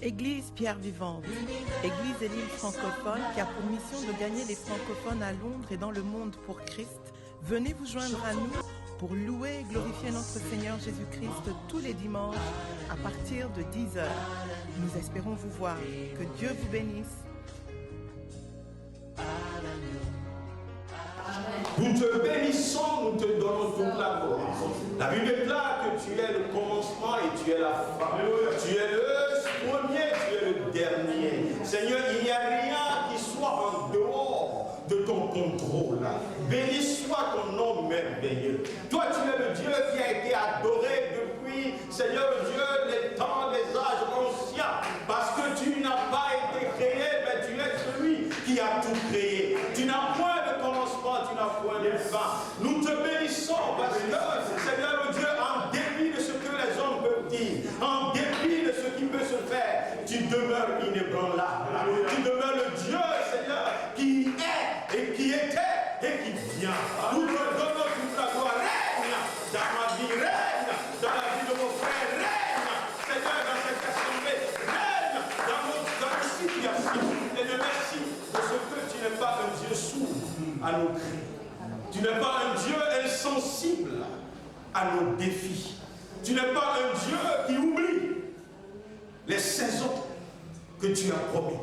Église Pierre Vivante, Église et l'île francophone qui a pour mission de gagner les francophones à Londres et dans le monde pour Christ. Venez vous joindre à nous pour louer et glorifier notre Seigneur Jésus-Christ tous les dimanches à partir de 10h. Nous espérons vous voir. Que Dieu vous bénisse. Nous te bénissons, nous te donnons toute la gloire. La Bible déclare que tu es le commencement et tu es la fin. Tu es le premier, tu es le dernier. Seigneur, il n'y a rien qui soit en dehors de ton contrôle. Béni soit ton nom merveilleux. Toi, tu es le Dieu qui a été adoré depuis, Seigneur Dieu, les temps, les âges anciens. Parce que tu n'as pas été créé, mais tu es celui qui a tout créé. Tu n'as point de commencement, tu n'as point de fin. Nous te bénissons parce que, Seigneur Dieu, en dépit de ce que les hommes peuvent dire, en dépit de ce qui peut se faire, tu demeures inébranlable. Tu demeures le Dieu, Seigneur, qui est et qui était et qui vient. Nous te donnons toute la gloire. Règne dans ma vie, règne dans la vie de mon frère, règne, Seigneur, dans cette assemblée, règne dans nos situations. Et de merci de ce que tu n'es pas un Dieu sourd à nos cris. Tu n'es pas un Dieu insensible à nos défis. Tu n'es pas un Dieu qui oublie les saisons que tu as promis.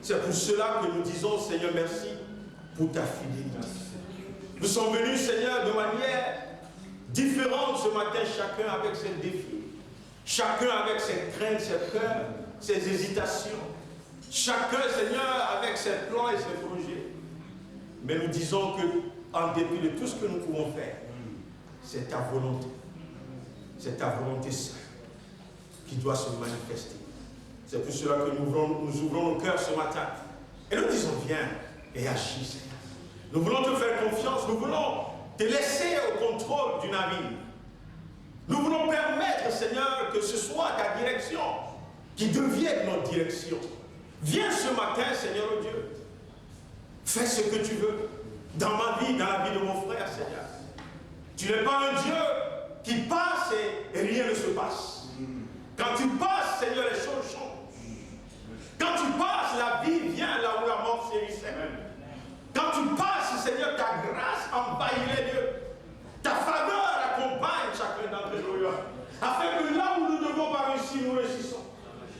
C'est pour cela que nous disons, Seigneur, merci pour ta fidélité. Nous sommes venus, Seigneur, de manière différente ce matin, chacun avec ses défis, chacun avec ses craintes, ses peurs, ses hésitations, chacun, Seigneur, avec ses plans et ses projets. Mais nous disons que, en dépit de tout ce que nous pouvons faire, c'est ta volonté. C'est ta volonté seule qui doit se manifester. C'est pour cela que nous ouvrons nos cœurs ce matin. Et nous disons, viens et agis, Seigneur. Nous voulons te faire confiance. Nous voulons te laisser au contrôle du navire. Nous voulons permettre, Seigneur, que ce soit ta direction qui devienne notre direction. Viens ce matin, Seigneur Dieu. Fais ce que tu veux dans ma vie, dans la vie de mon frère, Seigneur. Tu n'es pas un Dieu qui passe et rien ne se passe. Quand tu passes, Seigneur, les choses changent. Quand tu passes, la vie vient là où la mort s'érissait. Quand tu passes, Seigneur, ta grâce envahit les lieux. Ta faveur accompagne chacun d'entre nous. Afin que là où nous ne devons pas réussir, nous réussissons.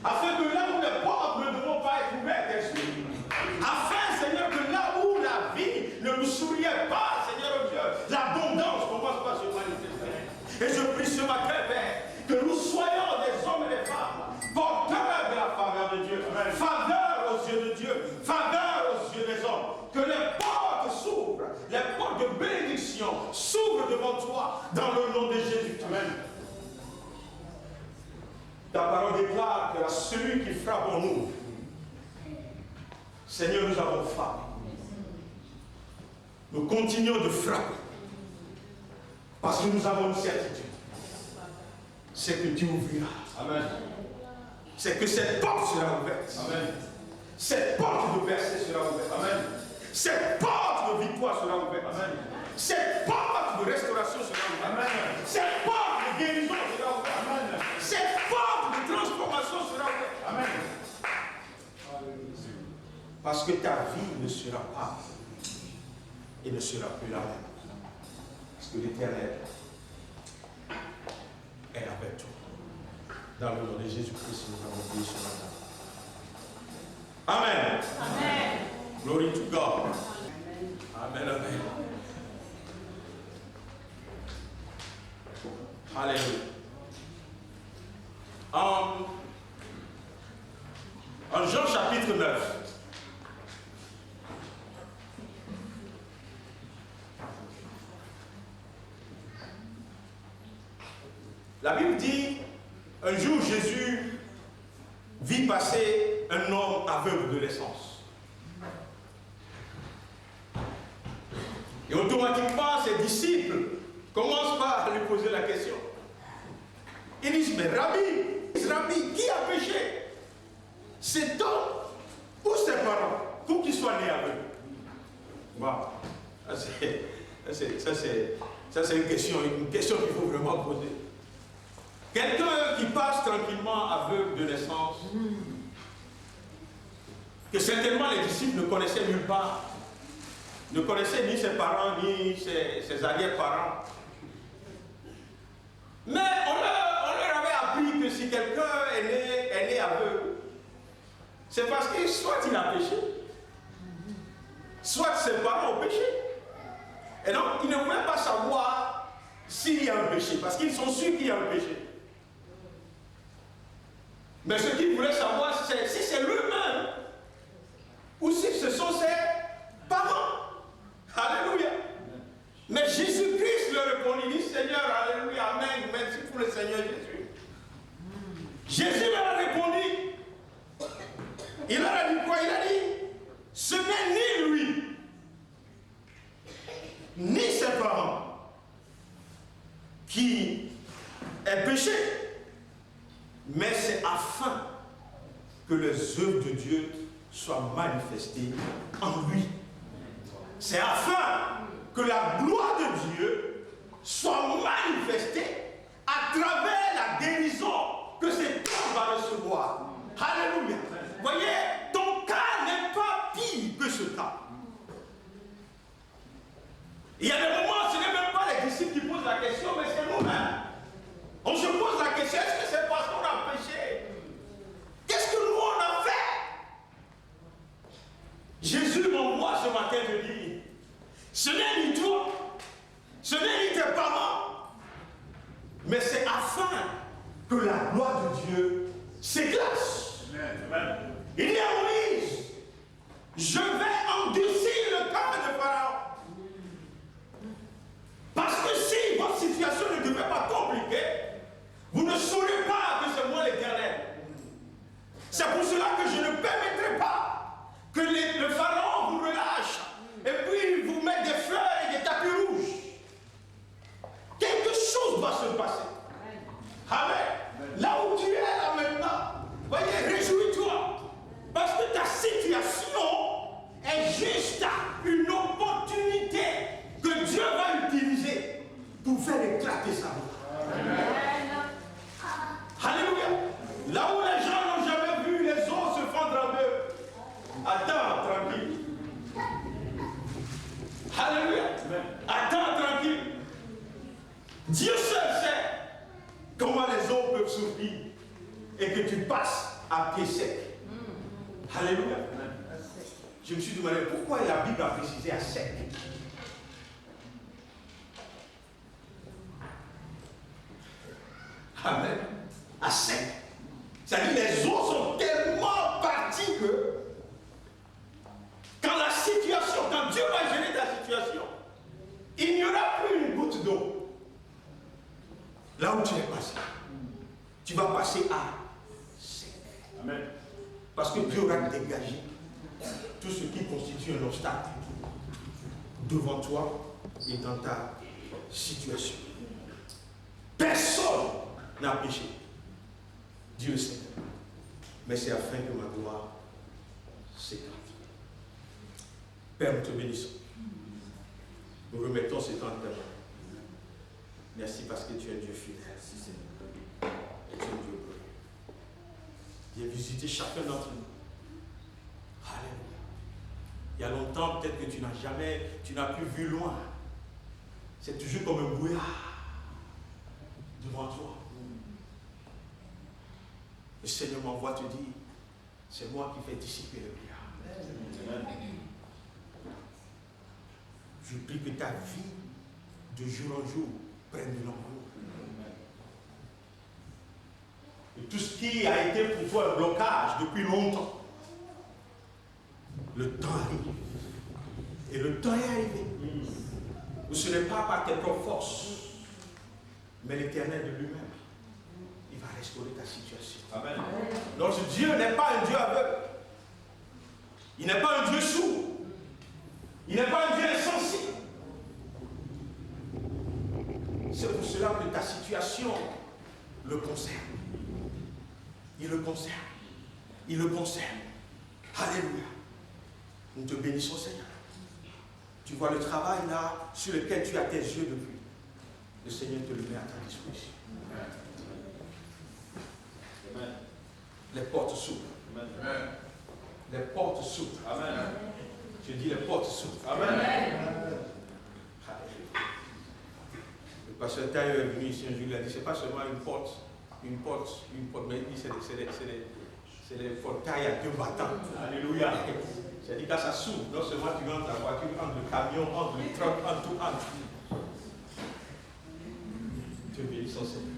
Afin que là où les portes ne devront pas être ouvertes, elles s'ouvrent. Afin, Seigneur, que là où la vie ne nous souriait pas, Seigneur Dieu, l'abondance commence par se manifester. Et je prie ce matin, Père, que nous soyons des hommes et des femmes porteurs de la faveur de Dieu. Faveur aux yeux de Dieu, faveur aux yeux des hommes. Que les portes s'ouvrent, les portes de bénédiction s'ouvrent devant toi, dans le nom de Jésus. Amen. Ta parole déclare que celui qui frappe en nous, Seigneur, nous avons frappé. Nous continuons de frapper. Parce que nous avons une certitude. C'est que tu ouvriras. Amen. C'est que cette porte sera ouverte. Amen. Cette porte de percée sera ouverte. Amen. Cette porte de victoire sera ouverte. Amen. Cette porte de restauration sera ouverte. Amen. Cette porte de guérison sera ouverte. Amen. Cette porte de transformation sera ouverte. Amen. Parce que ta vie ne sera pas et ne sera plus la même. Parce que l'Éternel est avec toi. Dans le nom de Jésus-Christ, nous avons dit ce matin. Amen. Amen. Glory to God. Amen. Amen. Alléluia. En Jean chapitre 9, la Bible dit, un jour Jésus vit passer un homme aveugle de naissance. Et automatiquement, ses disciples commencent par lui poser la question. Ils disent, mais Rabbi, qui a péché? Cet homme ou ses parents pour qu'il soit né aveugle? Wow. Ça c'est une question qu'il faut vraiment poser. Quelqu'un qui passe tranquillement aveugle de naissance, que certainement les disciples ne connaissaient nulle part, ne connaissaient ni ses parents, ni ses arrière-parents. Mais on leur avait appris que si quelqu'un est né aveugle, c'est parce que soit il a péché, soit ses parents ont péché. Et donc, ils ne voulaient pas savoir s'il y a un péché, parce qu'ils sont sûrs qu'il y a un péché. Mais ce qu'ils voulaient savoir, c'est si c'est lui-même ou si ce sont ses parents. Alléluia. Mais Jésus-Christ leur répondit, il dit Seigneur, alléluia, amen, merci pour le Seigneur Jésus. Jésus leur a répondu, il leur a dit quoi? Il a dit, ce n'est ni lui, ni ses parents qui est péché, mais c'est afin que les œuvres de Dieu soient manifestées en lui. C'est afin que la gloire de Dieu soit manifestée à travers la guérison que cet homme va recevoir. Alléluia. Voyez, ton cas n'est pas pire que ce cas. Il y a des moments, ce n'est même pas les disciples qui posent la question, mais c'est nous-mêmes. On se pose la question, est-ce que c'est parce qu'on a péché? Qu'est-ce que nous on a fait? Jésus m'envoie ce matin de dire, ce n'est ni toi, ce n'est ni tes parents, mais c'est afin que la gloire de Dieu s'éclace. Il dit à Moïse, je vais endurcir le cœur de Pharaon. Parce que si votre situation ne devait pas compliquer, vous ne saurez pas que c'est moi l'Éternel. C'est pour cela que je ne permettrai pas que le Pharaon vous relâche et puis vous mette des fleurs et des tapis rouges. Quelque chose va se passer. Amen. Là où tu es là maintenant, voyez, réjouis-toi. Parce que ta situation est juste une opportunité que Dieu va utiliser pour faire éclater sa gloire. Alléluia. Là où les gens n'ont jamais vu les eaux se fendre en deux, attends tranquille. Alléluia. Attends tranquille. Dieu seul sait comment les eaux peuvent s'ouvrir et que tu passes à pied sec. Alléluia. Je me suis demandé pourquoi la Bible a précisé à sec. Amen. À sec. C'est-à-dire les eaux sont tellement parties que quand la situation, quand Dieu va gérer ta situation, il n'y aura plus une goutte d'eau. Là où tu es passé, tu vas passer à sec. Amen. Parce que Dieu aura dégagé tout ce qui constitue un obstacle devant toi et dans ta situation. Personne n'a péché. Dieu le sait. Mais c'est afin que ma gloire s'éclate. Père, nous te bénissons. Nous remettons ce temps de ta main. Merci parce que tu es Dieu fidèle. Et tu es Dieu glorieux. Viens visiter chacun d'entre nous. Alléluia. Il y a longtemps, peut-être que tu n'as plus vu loin. C'est toujours comme un brouillard devant toi. Le Seigneur m'envoie te dire, c'est moi qui fais dissiper le brouillard. Je prie que ta vie, de jour en jour, prenne de l'ampleur. Et tout ce qui a été pour toi un blocage depuis longtemps, le temps arrive. Et le temps est arrivé. Où ce n'est pas par tes propres forces, mais l'Éternel de lui-même. Il va restaurer ta situation. Amen. Notre Dieu n'est pas un Dieu aveugle. Il n'est pas un Dieu sourd. Il n'est pas un Dieu insensible. C'est pour cela que ta situation le concerne. Il le concerne. Il le concerne. Alléluia. Nous te bénissons, Seigneur. Tu vois le travail là sur lequel tu as tes yeux depuis. Le Seigneur te le met à ta disposition. Les portes s'ouvrent. Les portes s'ouvrent. Amen. Je dis les portes s'ouvrent. Amen. Le pasteur Tailleur est venu ici un jour, il a dit, c'est pas seulement une porte, mais il dit c'est les portails à deux battants. Alléluia. J'ai dit quand ça s'ouvre, non seulement tu rentres la voiture, entre le camion, entre le truck, entre tout. Dieu bénisse son Seigneur.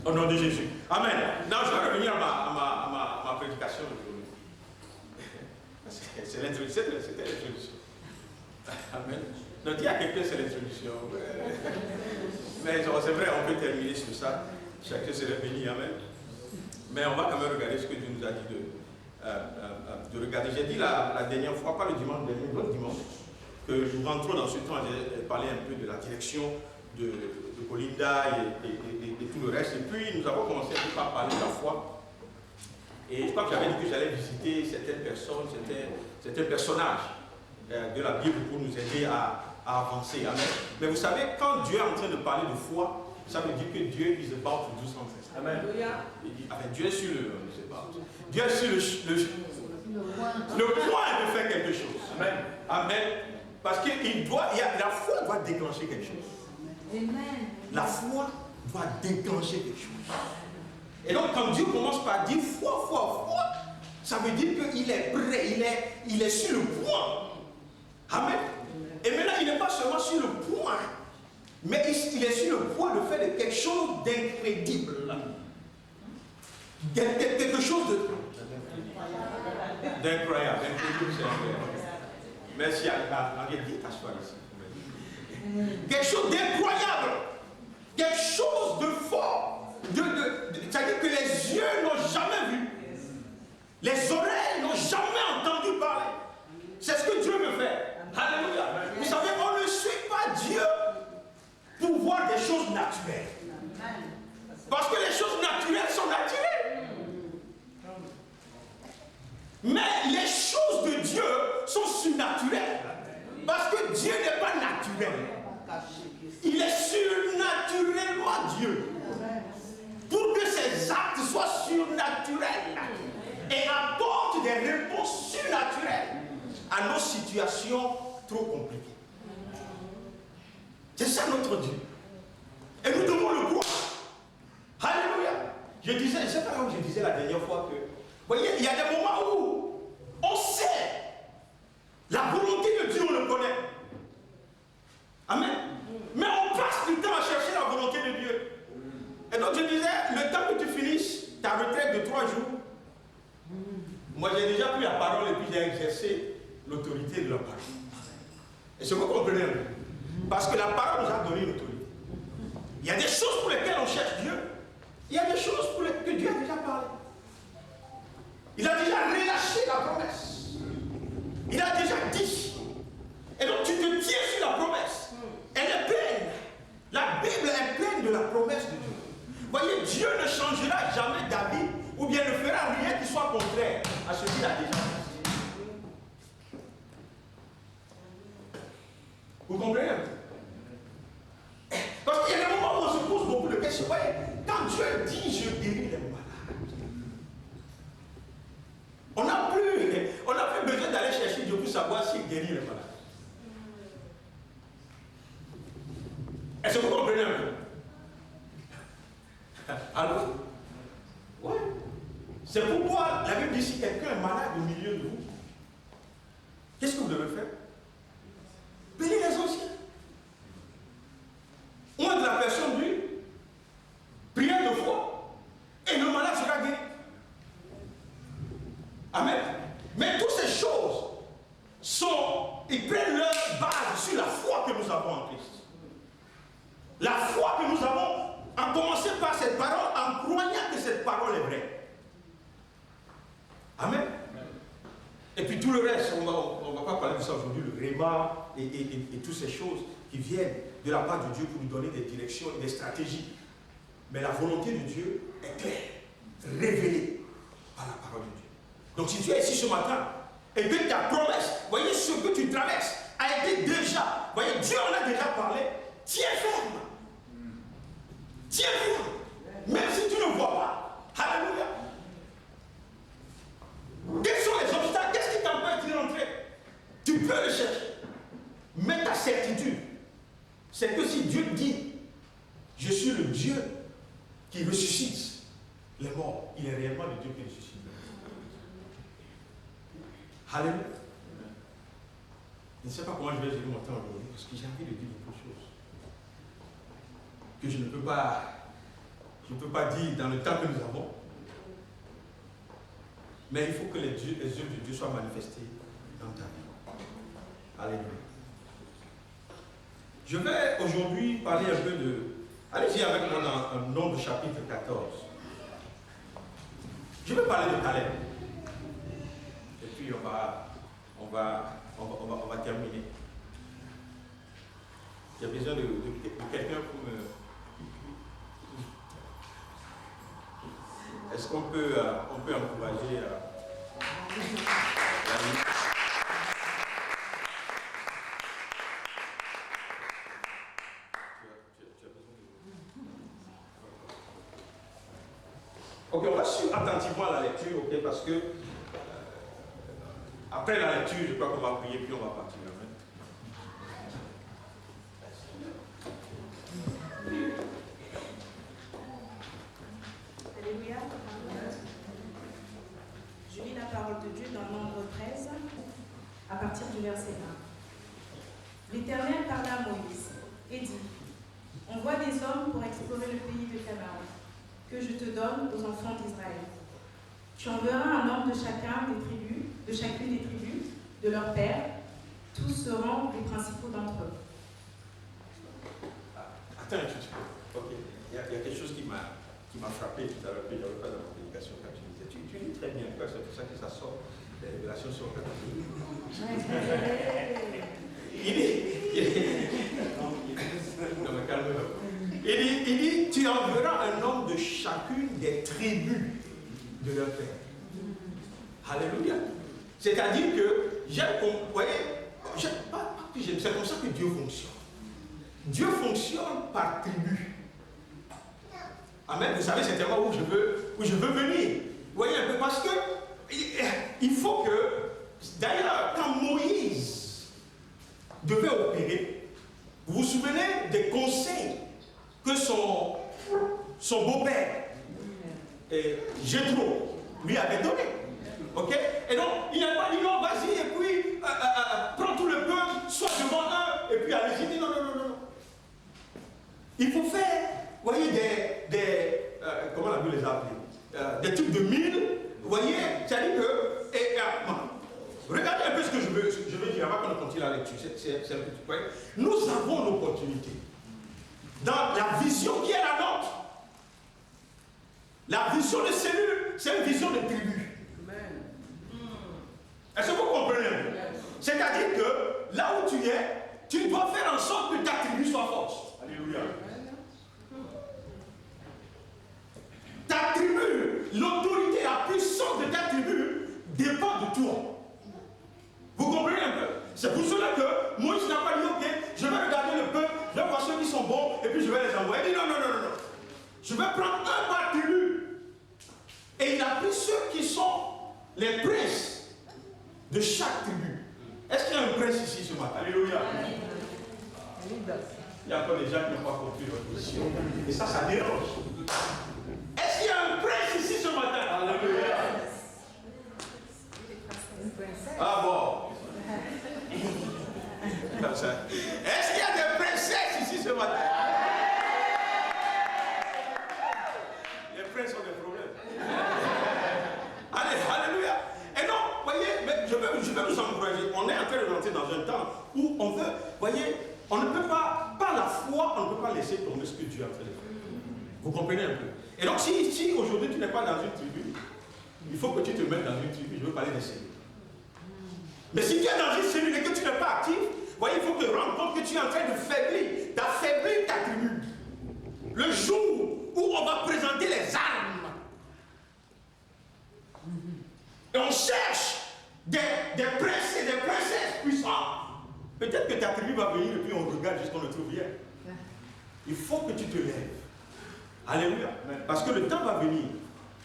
Au nom de Jésus. Amen. Non, je vais revenir à ma prédication aujourd'hui. C'est l'introduction. C'était l'introduction. Amen. Donc, il y a quelqu'un, c'est l'introduction. Mais c'est vrai, on peut terminer sur ça. Chacun serait béni. Amen. Mais on va quand même regarder ce que Dieu nous a dit de regarder. J'ai dit la dernière fois, pas le dimanche dernier, l'autre dimanche, que nous rentrons dans ce temps, j'ai parlé un peu de la direction de Colinda et tout le reste. Et puis, nous avons commencé par parler de la foi. Et je crois que j'avais dit que j'allais visiter certaines personnes, certains personnages de la Bible pour nous aider à avancer. Amen. Mais vous savez, quand Dieu est en train de parler de foi, ça veut dire que Dieu is about to do something. Amen. Dieu est sur Dieu est sur le point de faire quelque chose. Amen. Amen. Parce que la foi doit déclencher quelque chose. Amen. La foi doit déclencher quelque chose. Et donc, quand Dieu commence par dire foi, ça veut dire qu'il est prêt, il est sur le point. Amen. Et maintenant, il n'est pas seulement sur le point, mais il est sur le point de faire quelque chose d'incrédible. Quelque chose d'incroyable. Merci à Dieu, t'asseoir ici. Quelque chose d'incroyable. Quelque chose de fort. C'est-à-dire que les yeux n'ont jamais vu. Les oreilles n'ont jamais entendu parler. C'est ce que Dieu veut faire. Alléluia. Vous savez, on ne suit pas Dieu pour voir des choses naturelles. Parce que les choses naturelles sont naturelles. Mais les choses de Dieu sont surnaturelles. Parce que Dieu n'est pas naturel. Il est surnaturellement Dieu. Pour que ses actes soient surnaturels et apportent des réponses surnaturelles à nos situations trop compliquées. C'est ça notre Dieu. Et nous devons le croire. Alléluia. Je disais, je ne sais pas où je disais la dernière fois que, vous voyez, il y a des moments où on sait la volonté de Dieu, on le connaît. Amen. Mais on passe du temps à chercher la volonté de Dieu. Et donc je disais, le temps que tu finisses ta retraite de 3 jours, moi j'ai déjà pris la parole et puis j'ai exercé l'autorité de la parole. Et ce que vous comprenez, parce que la parole nous a donné une autorité. Il y a des choses pour lesquelles on cherche Dieu. Il y a des choses pour lesquelles que Dieu a déjà parlé. Il a déjà relâché la promesse. Il a déjà dit. Et donc tu te tiens sur la promesse. Elle est pleine. La Bible est pleine de la promesse de Dieu. Voyez, Dieu ne changera jamais d'avis ou bien ne fera rien qui soit contraire à ce qu'il a déjà dit. Vous comprenez? Parce qu'il y a des moments où on se pose beaucoup de questions. Voyez, quand Dieu dit je guéris les malades, on n'a plus besoin d'aller chercher Dieu pour savoir s'il guérit les malades. Est-ce que vous comprenez un peu? Alors, oui. C'est pourquoi la Bible dit si quelqu'un est malade au milieu de vous, qu'est-ce que vous devez faire? Bénir les anciens. Moins de la personne lui, prière de foi, et le malade sera guéri. Amen. Mais toutes ces choses ils prennent leur base sur la foi que nous avons en Christ. La foi que nous avons, à commencer par cette parole, en croyant que cette parole est vraie. Amen. Et puis tout le reste, on ne va pas parler de ça aujourd'hui, le réma et toutes ces choses qui viennent de la part de Dieu pour nous donner des directions et des stratégies. Mais la volonté de Dieu est claire, révélée par la parole de Dieu. Donc si tu es ici ce matin et que ta promesse, voyez ce que tu traverses, a été déjà, voyez, Dieu en a déjà parlé, tiens ferme. Tiens ferme. Même si tu ne vois pas. Alléluia. si Dieu dit, je suis le Dieu qui ressuscite les morts, il est réellement le Dieu qui ressuscite les morts. Alléluia. Je ne sais pas comment je vais gérer mon temps aujourd'hui, parce que j'ai envie de dire beaucoup de choses que je ne peux pas dire dans le temps que nous avons. Mais il faut que les œuvres de Dieu soient manifestées dans ta vie. Alléluia. Je vais aujourd'hui parler un peu de... Allez-y avec moi dans Nombre chapitre 14. Je vais parler de Caleb. Et puis on va terminer. J'ai besoin de quelqu'un pour me... Est-ce qu'on peut encourager Ok, on va suivre attentivement la lecture, ok, parce que après la lecture, je crois qu'on va prier, puis on va partir. Alléluia. Je lis la parole de Dieu dans Nombre 13, à partir du verset 1. L'Éternel parla à Moïse et dit, envoie des hommes pour explorer le pays de Canaan, que je te donne aux enfants d'Israël. Tu enverras un homme de chacune des tribus, de leur père, tous seront les principaux d'entre eux. Attends un petit peu. Ok. Il y a quelque chose qui m'a frappé tout à l'heure, que je n'avais pas dans ma prédication quand tu disais. Tu lis très bien, c'est pour ça que ça sort, les révélations sont là. Il dit, tu enverras un homme de chacune des tribus de leur père. Alléluia. C'est-à-dire que, vous voyez, c'est comme ça que Dieu fonctionne. Dieu fonctionne par tribu. Amen. Vous savez certainement où je veux venir. Vous voyez un peu, parce que il faut que, d'ailleurs, quand Moïse devait opérer, vous vous souvenez des conseils que son beau-père, Jéthro, lui avait donné. Ok? Et donc, il n'a pas dit non, vas-y, et puis prends tout le peuple, sois devant eux, et puis allez-y. Il dit non. Il faut faire, vous voyez, comment la Bible les a appelés? Des trucs de mille, vous voyez, c'est-à-dire que, regardez un peu ce que je veux dire avant qu'on continue la lecture. C'est un petit point. Nous avons l'opportunité, dans la vision qui est la nôtre, la vision de cellule, c'est une vision de tribu. Est-ce que vous comprenez? C'est-à-dire que là où tu es, tu dois faire en sorte que ta tribu soit forte. Alléluia. Ta tribu, l'autorité, la puissance de ta tribu dépend de toi. Vous comprenez un peu? C'est pour cela que Moïse n'a pas dit, ok, je vais regarder le peuple, je vais voir ceux qui sont bons, et puis je vais les envoyer. Il dit non. Je vais prendre un par tribu. Et il a pris ceux qui sont les princes de chaque tribu. Est-ce qu'il y a un prince ici ce matin? Alléluia. Il y a encore des gens qui n'ont pas compris votre mission. Et ça dérange. Est-ce qu'il y a un prince ici ce matin? Alléluia. Ah bon. Est-ce qu'il y a des princesses ici ce matin? Les princes ont des problèmes. Allez, alléluia. Et non, voyez, mais je vais nous encourager. On est en train de rentrer dans un temps où on veut, voyez, on ne peut pas, par la foi, on ne peut pas laisser tomber ce que Dieu a fait. Vous comprenez un peu? Et donc, si aujourd'hui tu n'es pas dans une tribu, il faut que tu te mettes dans une tribu. Je veux parler des cellules. Mais si tu es dans une cellule et que tu n'es pas actif, voyez, il faut te rendre compte que tu es en train d'affaiblir ta tribu. Le jour où on va présenter les armes, et on cherche des princes et des princesses puissants, peut-être que ta tribu va venir et puis on regarde jusqu'à le trouve bien. Il faut que tu te lèves. Alléluia. Parce que le temps va venir.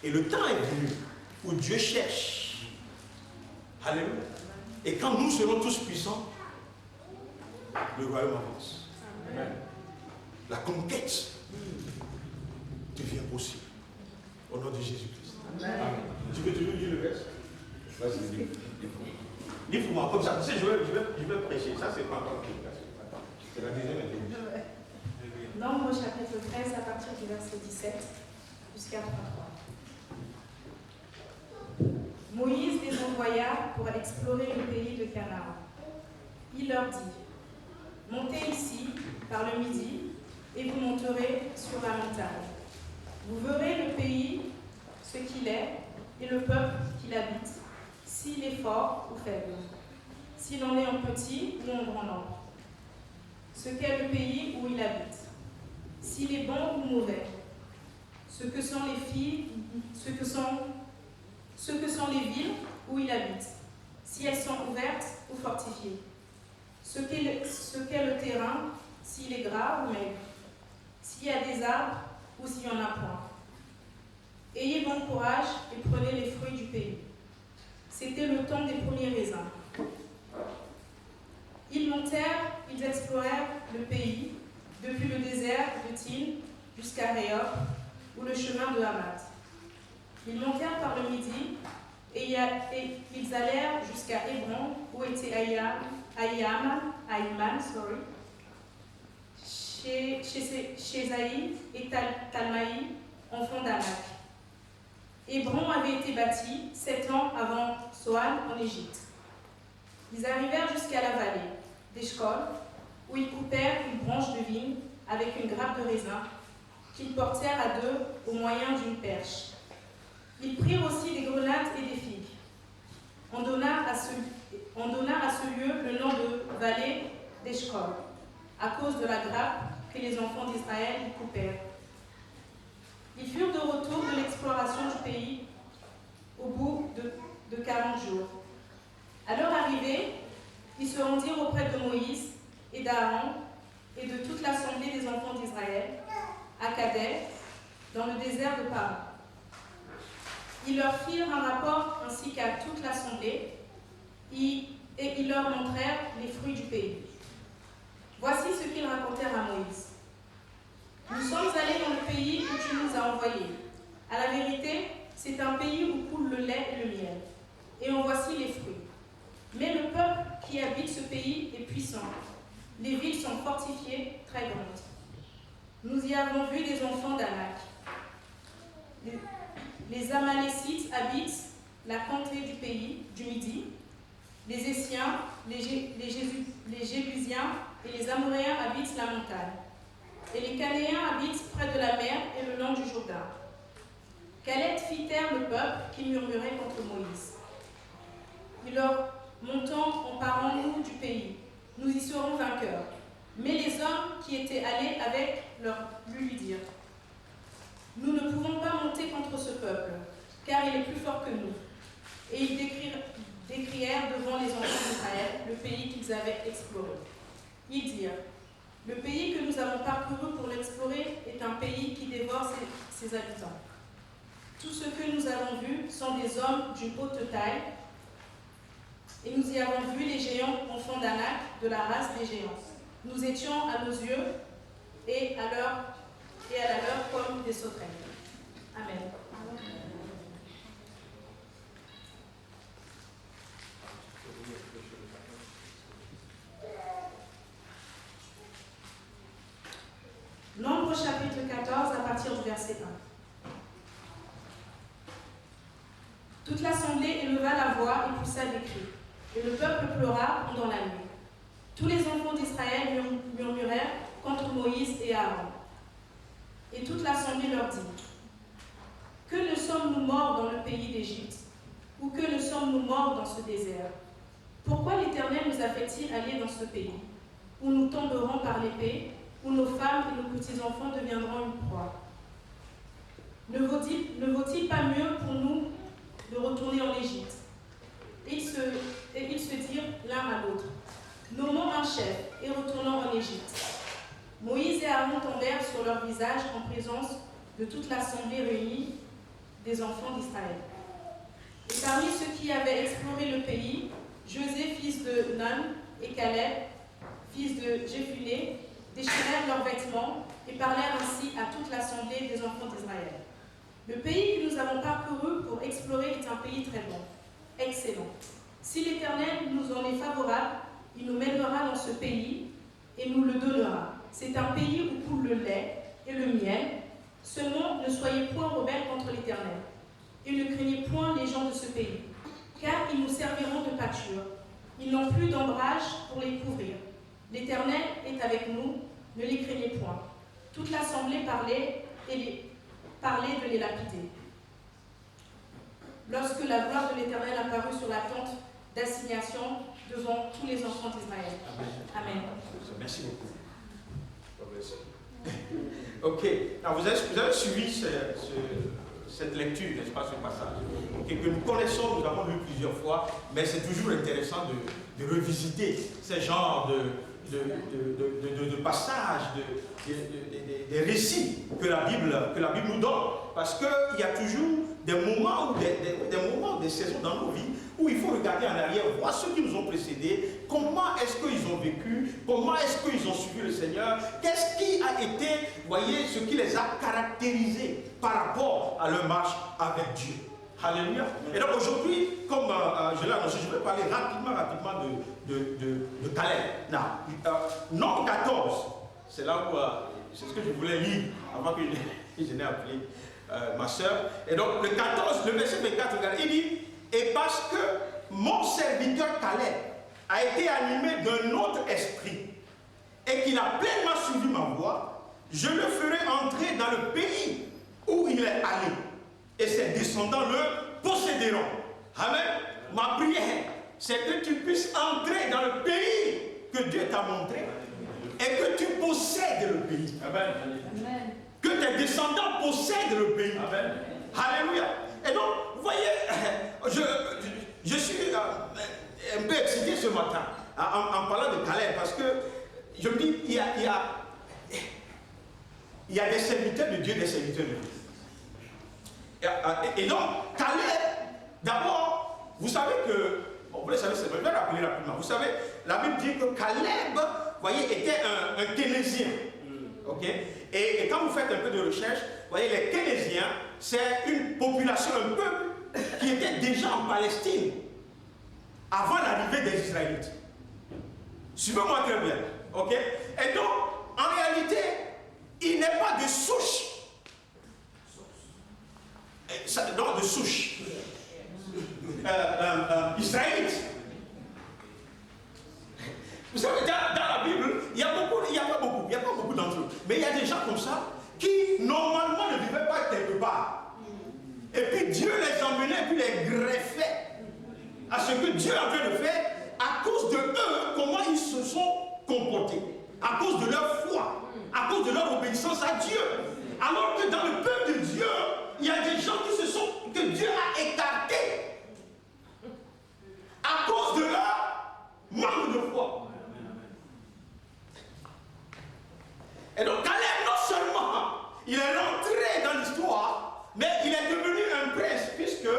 Et le temps est venu où Dieu cherche. Alléluia. Et quand nous serons tous puissants, le royaume avance. Amen. la conquête devient possible. Au nom de Jésus-Christ. Amen. Tu veux toujours dire le verset? Vas-y, dis pour moi, comme ça. Tu sais, je vais prêcher. Ça, c'est pas encore le cas. C'est la deuxième intelligence. Nombre chapitre 13 à partir du verset 17 jusqu'à 33. Moïse les envoya pour explorer le pays de Canaan. Il leur dit: montez ici par le midi et vous monterez sur la montagne. Vous verrez le pays, ce qu'il est, et le peuple qui l'habite, s'il est fort ou faible, s'il en est en petit ou en grand nombre, ce qu'est le pays où il habite, s'il est bon ou mauvais, ce que sont les villes où il habite, si elles sont ouvertes ou fortifiées, ce qu'est le terrain, s'il est gras ou maigre, s'il y a des arbres ou s'il n'y en a point. Ayez bon courage et prenez les fruits du pays. C'était le temps des premiers raisins. Ils montèrent, ils explorèrent le pays, depuis le désert de Tin jusqu'à Rehob, ou le chemin de Hamath. Ils montèrent par le midi, et ils allèrent jusqu'à Hébron, où était Ahiman, chez Zaï et Talmaï, enfants d'Anak. Hébron avait été bâti 7 ans avant Soan en Égypte. Ils arrivèrent jusqu'à la vallée d'Eshcol, où ils coupèrent une branche de vigne avec une grappe de raisin qu'ils portèrent à deux au moyen d'une perche. Ils prirent aussi des grenades et des figues. On donna à ce lieu le nom de vallée d'Eshcol, à cause de la grappe que les enfants d'Israël y coupèrent. Ils furent de retour de l'exploration du pays au bout de 40 jours. À leur arrivée, ils se rendirent auprès de Moïse et d'Aaron et de toute l'assemblée des enfants d'Israël, à Kadès, dans le désert de Paran. Ils leur firent un rapport ainsi qu'à toute l'assemblée, et ils leur montrèrent les fruits du pays. Voici ce qu'ils racontèrent à Moïse. Nous sommes allés dans le pays où tu nous as envoyés. À la vérité, c'est un pays où coule le lait et le miel, et en voici les fruits. Mais le peuple qui habite ce pays est puissant. Les villes sont fortifiées, très grandes. Nous y avons vu des enfants d'Anak. Les Amalécites habitent la contrée du pays, du Midi. Les Essiens, les Jébusiens et les Amoréens habitent la montagne. Et les Canéens habitent près de la mer et le long du Jourdain. Caleb fit taire le peuple qui murmurait contre Moïse. Il leur montons, emparons-nous du pays. Nous y serons vainqueurs. Mais les hommes qui étaient allés avec lui dirent: nous ne pouvons pas monter contre ce peuple, car il est plus fort que nous. Et ils décrièrent devant les enfants d'Israël le pays qu'ils avaient exploré. Ils dirent: le pays que nous avons parcouru pour l'explorer est un pays qui dévore ses habitants. Tout ce que nous avons vu sont des hommes d'une haute taille, et nous y avons vu les géants enfants d'Anak, de la race des géants. Nous étions à nos yeux et à la leur comme des sauterelles. Amen. Nombre chapitre 14 à partir du verset 1. Toute l'assemblée éleva la voix et poussa des cris, et le peuple pleura pendant la nuit. Tous les enfants d'Israël murmurèrent contre Moïse et Aaron. Et toute l'assemblée leur dit: que ne sommes-nous morts dans le pays d'Égypte, ou que ne sommes-nous morts dans ce désert? Pourquoi l'Éternel nous a fait-il aller dans ce pays, où nous tomberons par l'épée, où nos femmes et nos petits-enfants deviendront une proie? Ne vaut-il pas mieux pour nous de retourner en Égypte? Et ils se dirent l'un à l'autre: nommons un chef et retournons en Égypte. Moïse et Aaron tombèrent sur leur visage en présence de toute l'assemblée réunie des enfants d'Israël. Et parmi ceux qui avaient exploré le pays, José, fils de Nun, et Caleb, fils de Jéphuné, déchirèrent leurs vêtements et parlèrent ainsi à toute l'assemblée des enfants d'Israël. Le pays que nous avons parcouru pour explorer est un pays très bon, excellent. Si l'Éternel nous en est favorable, il nous mènera dans ce pays et nous le donnera. C'est un pays où coule le lait et le miel. Seulement, ne soyez point rebelles contre l'Éternel, et ne craignez point les gens de ce pays, car ils nous serviront de pâture. Ils n'ont plus d'ombrage pour les couvrir. L'Éternel est avec nous, ne les craignez point. Toute l'assemblée parlait de les lapider. Lorsque la gloire de l'Éternel apparut sur la tente d'assignation devant tous les enfants d'Israël. Amen. Merci beaucoup. Ok, alors vous avez suivi cette lecture, n'est-ce pas, ce passage, que nous connaissons, nous avons lu plusieurs fois, mais c'est toujours intéressant de revisiter ce genre de passages, des récits que la Bible nous donne, parce qu'il y a toujours des moments, des saisons dans nos vies où il faut regarder en arrière, voir ceux qui nous ont précédés, comment est-ce qu'ils ont vécu, comment est-ce qu'ils ont suivi le Seigneur, qu'est-ce qui a été, voyez, ce qui les a caractérisés par rapport à leur marche avec Dieu. Alléluia. Et donc aujourd'hui, comme je l'ai annoncé, je vais parler rapidement de Caleb. Nombre 14, c'est là où c'est ce que je voulais lire avant que je n'ai appelé ma soeur. Et donc le 14, le verset 24, regardez, il dit, et parce que mon serviteur Caleb a été animé d'un autre esprit et qu'il a pleinement suivi ma voie, je le ferai entrer dans le pays où il est allé. Et ses descendants le posséderont. Amen. Ma prière, c'est que tu puisses entrer dans le pays que Dieu t'a montré et que tu possèdes le pays. Amen. Que tes descendants possèdent le pays. Amen. Alléluia. Et donc, vous voyez, je suis un peu excité ce matin en parlant de Caleb parce que je me dis, il y a des serviteurs de Dieu, des serviteurs de Dieu. Et donc, Caleb, d'abord, vous savez que, bon, vous le savez, je vais rappeler rapidement. Vous savez, la Bible dit que Caleb, voyez, était un Kénésien. Ok? Et quand vous faites un peu de recherche, vous voyez, les Kénésiens, c'est une population, un peuple qui était déjà en Palestine avant l'arrivée des Israélites. Suivez-moi très bien. Ok? Et donc, en réalité, il n'est pas de souche. Non, de souche israélite. Vous savez, dans la Bible, il n'y a pas beaucoup d'entre eux. Mais il y a des gens comme ça qui, normalement, ne vivaient pas quelque part. Et puis Dieu les emmenait, puis les greffait à ce que Dieu avait de faire à cause de eux, comment ils se sont comportés, à cause de leur foi, à cause de leur obéissance à Dieu. Alors que dans le peuple de Dieu, il y a des gens que Dieu a écartés à cause de leur manque de foi. Et donc Caleb, non seulement il est rentré dans l'histoire, mais il est devenu un prince, puisque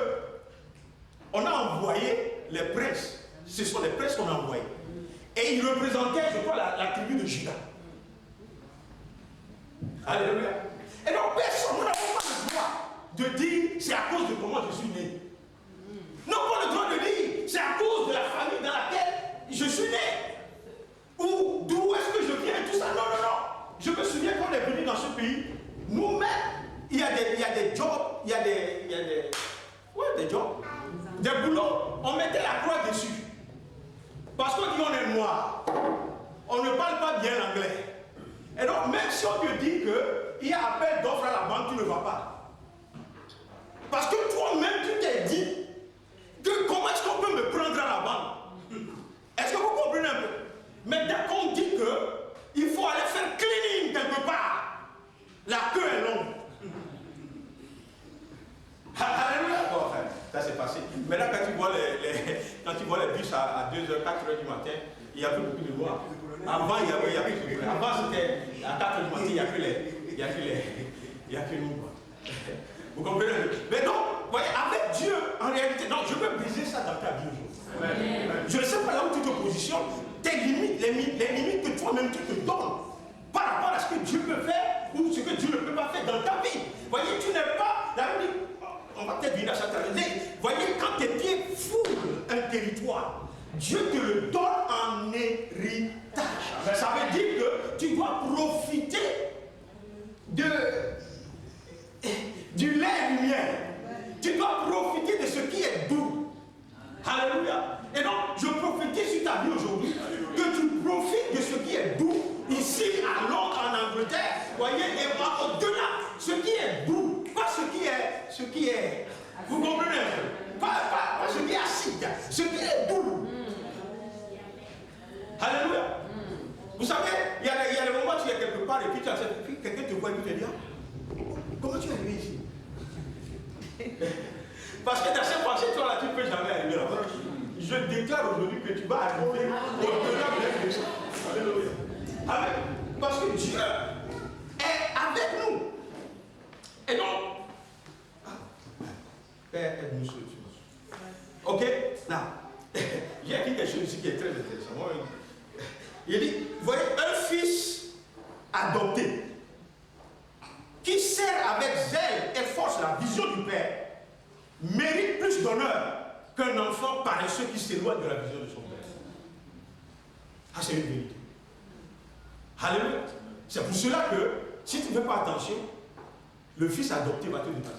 on a envoyé les princes. Ce sont les princes qu'on a envoyés. Et il représentait, je crois, la tribu de Juda. Alléluia. Et donc personne, nous n'avons pas le droit de dire c'est à cause de comment je suis né. Nous n'avons pas le droit de dire c'est à cause de la famille dans laquelle je suis né. Ou d'où est-ce que je viens et tout ça. Non, non, non. Je me souviens quand on est venu dans ce pays, nous-mêmes, il y a des jobs, il y a des jobs, des boulots, on mettait la croix dessus. Parce qu'on dit on est noir, on ne parle pas bien l'anglais. Et donc même si on te dit qu'il y a appel d'offres à la banque, tu ne vas pas. Parce que toi-même tu t'es dit que comment est-ce qu'on peut me prendre à la banque? Est-ce que vous comprenez un peu? Mais dès qu'on dit qu'il faut aller faire cleaning quelque part, la queue est longue. Alléluia. Bon, enfin, ça c'est passé. Maintenant, quand tu vois les bus à 2h, 4h du matin, il n'y a plus beaucoup de noirs. Avant, il y avait plus de noirs. Avant, c'était à 4h du matin, il n'y a que nous. Vous comprenez? Mais donc, vous voyez, avec Dieu, en réalité, non, je veux briser ça dans ta vie aujourd'hui. Je ne sais pas là où tu te positionnes, tes limites, les limites que toi-même tu te donnes. par rapport à ce que Dieu peut faire ou ce que Dieu ne peut pas faire dans ta vie. Voyez, tu n'es pas... La Bible dit, on va peut-être venir à cette année. Voyez, quand tes pieds foulent un territoire, Dieu te le donne en héritage. Ça veut dire que tu dois profiter du lait et du miel. Tu dois profiter de ce qui est doux. Alléluia. Et donc, je profitais sur ta vie aujourd'hui que tu profites de ce qui est doux ici à Londres, en Angleterre. Voyez, et au-delà, ce qui est doux, pas ce qui est, vous comprenez un peu, pas ce qui est acide, ce qui est doux. Alléluia. Vous savez, il y a des moments où tu es quelque part et puis quelqu'un te voit et puis te dit, comment tu es arrivé ici? Parce que dans cette pensée, toi là, tu ne peux jamais arriver là-bas. Je déclare aujourd'hui que tu vas arriver au-delà de ça. Alléluia. Amen. Parce que Dieu est avec nous. Et donc, Père, aide-nous sur Dieu. Ok? Now, j'ai écrit quelque chose ici qui est très intéressant. Il dit, vous voyez, un fils adopté qui sert avec zèle et force la vision du Père mérite plus d'honneur qu'un enfant paresseux qui s'éloigne de la vision de son Père. Ah, c'est une vérité. Alléluia. C'est pour cela que, si tu ne fais pas attention, le fils adopté va te dépasser.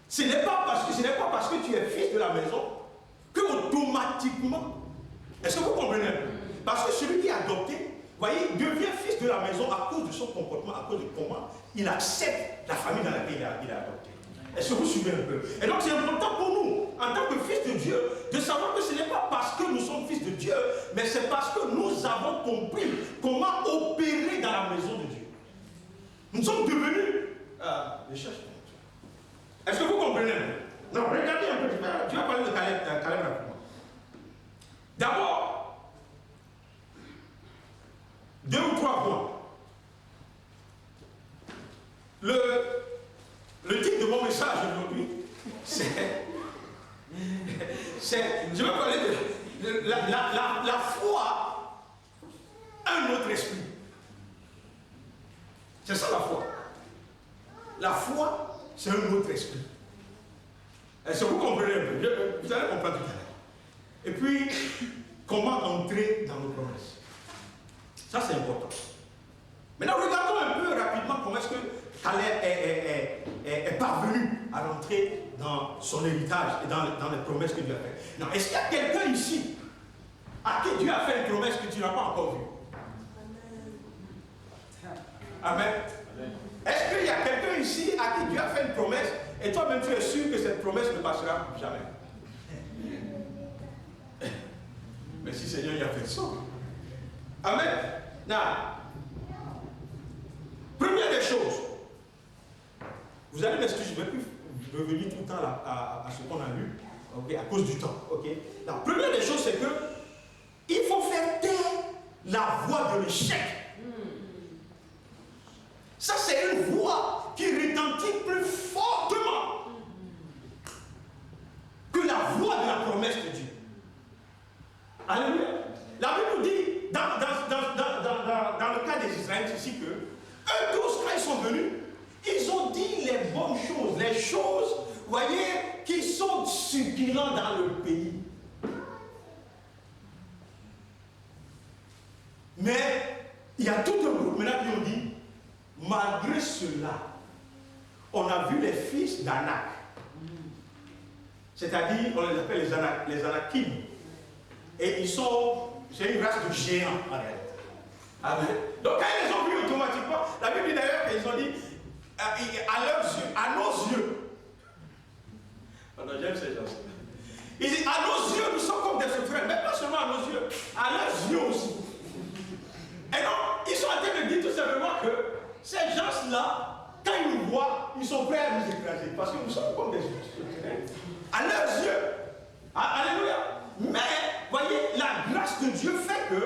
Ce n'est pas parce que tu es fils de la maison que automatiquement, est-ce que vous comprenez? Parce que celui qui est adopté, voyez, devient fils de la maison à cause de son comportement, à cause de comment il accepte la famille dans laquelle il est adopté. Est-ce que vous suivez un peu? Et donc c'est important pour nous, en tant que fils de Dieu, de savoir que ce n'est pas parce que nous sommes fils de Dieu, mais c'est parce que nous avons compris comment opérer dans la maison de Dieu. Nous sommes devenus... je cherche. Est-ce que vous comprenez? Non, regardez un peu. Tu vas parler de Caleb rapidement. D'abord, 2 ou 3 points. Le titre de mon message aujourd'hui, je vais parler de la foi, un autre esprit. C'est ça la foi. La foi, c'est un autre esprit. Est-ce que vous comprenez un peu? Vous allez comprendre tout à l'heure. Et puis, comment entrer dans nos promesses. Ça, c'est important. Maintenant, regardons un peu rapidement comment est-ce que Caleb est parvenu à rentrer dans son héritage et dans les promesses que Dieu a faites. Non, est-ce qu'il y a quelqu'un ici à qui Dieu a fait une promesse que tu n'as pas encore vue? Amen. Est-ce qu'il y a quelqu'un ici à qui Dieu a fait une promesse et toi-même tu es sûr que cette promesse ne passera jamais? Merci Seigneur, il a fait ça. Amen. Now, première des choses, vous allez m'excuser, je ne vais plus revenir tout le temps à ce qu'on a lu, okay, à cause du temps. Okay? La première des choses, c'est que il faut faire taire la voix de l'échec. Ça, c'est une voix qui retentit plus fortement que la voix de la promesse de Dieu. Alléluia. La Bible nous dit, dans le cas des Israélites ici, que eux tous, quand ils sont venus, ils ont dit les bonnes choses, les choses, vous voyez, qui sont succulentes dans le pays. Mais il y a tout un groupe maintenant qui ont dit, malgré cela, on a vu les fils d'Anak. C'est-à-dire, on les appelle les Anakim. Et ils sont, c'est une race de géants en réalité. Amen. Donc quand ils les ont vus automatiquement, la Bible dit d'ailleurs qu'ils ont dit, à leurs yeux, à nos yeux. J'aime ces gens. Ils disent, à nos yeux, nous sommes comme des frères, mais pas seulement à nos yeux, à leurs yeux aussi. Et donc, ils sont en train de dire tout simplement que ces gens-là, quand ils nous voient, ils sont prêts à nous écraser. Parce que nous sommes comme des frères. À leurs yeux. Alléluia. Mais, voyez, la grâce de Dieu fait que,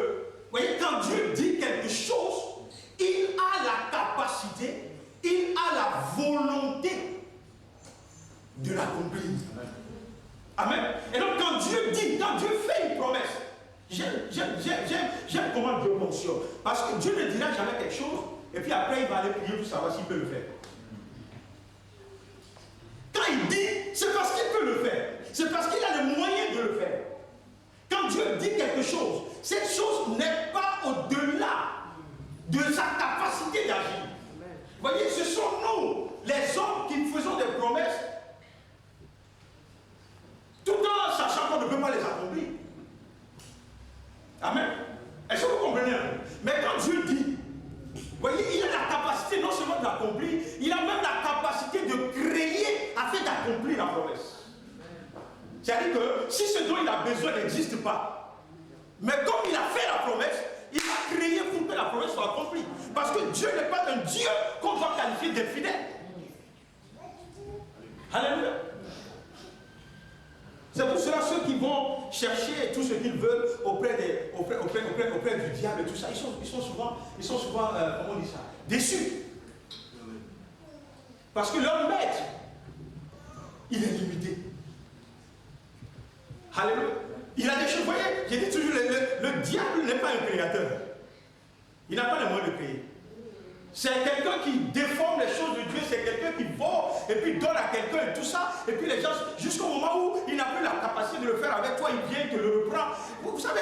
voyez, quand Dieu dit quelque chose, il a la capacité, il a la volonté de l'accomplir. Amen. Et donc, quand Dieu dit, quand Dieu fait une promesse, J'aime comment Dieu fonctionne. Parce que Dieu ne dira jamais quelque chose, et puis après il va aller prier pour savoir s'il peut le faire. Quand il dit, c'est parce qu'il peut le faire. C'est parce qu'il a les moyens de le faire. Quand Dieu dit quelque chose, cette chose n'est pas au-delà de sa capacité d'agir. Vous voyez, ce sont nous, les hommes, qui faisons des promesses, tout en sachant qu'on ne peut pas les accomplir. Amen. Est-ce que vous comprenez? Mais quand Dieu dit, vous voyez, il a la capacité non seulement d'accomplir, il a même la capacité de créer afin d'accomplir la promesse. C'est-à-dire que si ce dont il a besoin n'existe pas, mais comme il a fait la promesse, il a créé pour que la promesse soit accomplie. Parce que Dieu n'est pas un Dieu qu'on doit qualifier d'infidèle. Alléluia. C'est pour cela ceux qui vont chercher tout ce qu'ils veulent auprès du diable et tout ça, ils sont souvent comment on dit ça, déçus. Parce que leur maître, il est limité. Alléluia. Il a des choses, vous voyez, j'ai dit toujours, le diable n'est pas un créateur. Il n'a pas les moyens de créer. C'est quelqu'un qui déforme les choses de Dieu, c'est quelqu'un qui vole et puis donne à quelqu'un et tout ça. Et puis les gens, jusqu'au moment où il n'a plus la capacité de le faire avec toi, il vient, il te le reprend. Vous savez,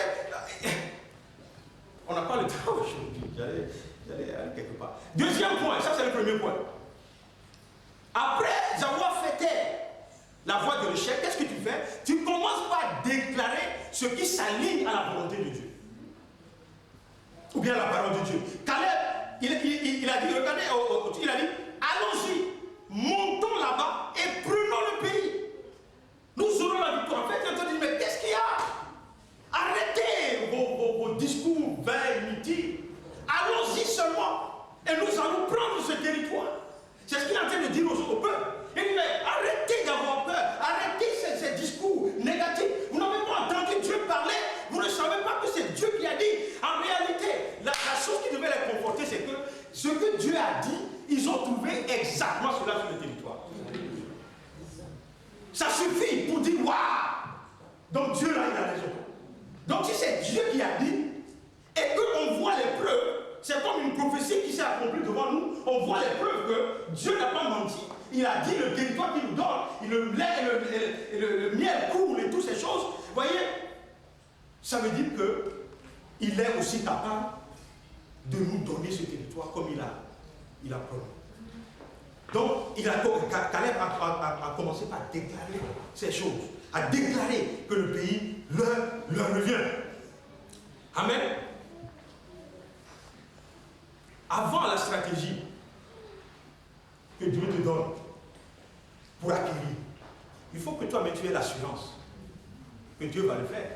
on n'a pas le temps aujourd'hui. J'allais aller quelque part. Deuxième point, ça c'est le premier point. Après avoir fait taire la voie de l'échec, qu'est-ce que tu fais? Tu commences par déclarer ce qui s'aligne à la volonté de Dieu. Ou bien la parole de Dieu. Caleb, il a dit, regardez, il a dit, allons-y, montons là-bas et prenons le pays. Nous aurons la victoire. En fait, il a dit, mais qu'est-ce qu'il y a? Arrêtez vos discours vains, inutiles. Allons-y seulement et nous allons prendre ce territoire. C'est ce qu'il est en train de dire au peuple. Il dit, mais arrêtez d'avoir peur, arrêtez ces discours négatifs. Vous n'avez pas entendu Dieu parler, vous ne savez pas que c'est Dieu qui a dit. En réalité, la chose qui devait les conforter, c'est que ce que Dieu a dit, ils ont trouvé exactement cela sur le territoire. Ça suffit pour dire, waouh! Donc Dieu là, il a raison. Donc si c'est Dieu qui a dit, et qu'on voit les preuves, c'est comme une prophétie qui s'est accomplie devant nous, on voit les preuves que Dieu n'a pas menti. Il a dit le territoire qu'il nous donne, le lait et le miel coule et toutes ces choses. Vous voyez, ça veut dire qu'il est aussi capable de nous donner ce territoire comme il a promis. Donc, Caleb a commencé par déclarer ces choses, à déclarer que le pays leur revient. Amen. Avant la stratégie que Dieu te donne pour acquérir, il faut que toi-même tu aies l'assurance que Dieu va le faire.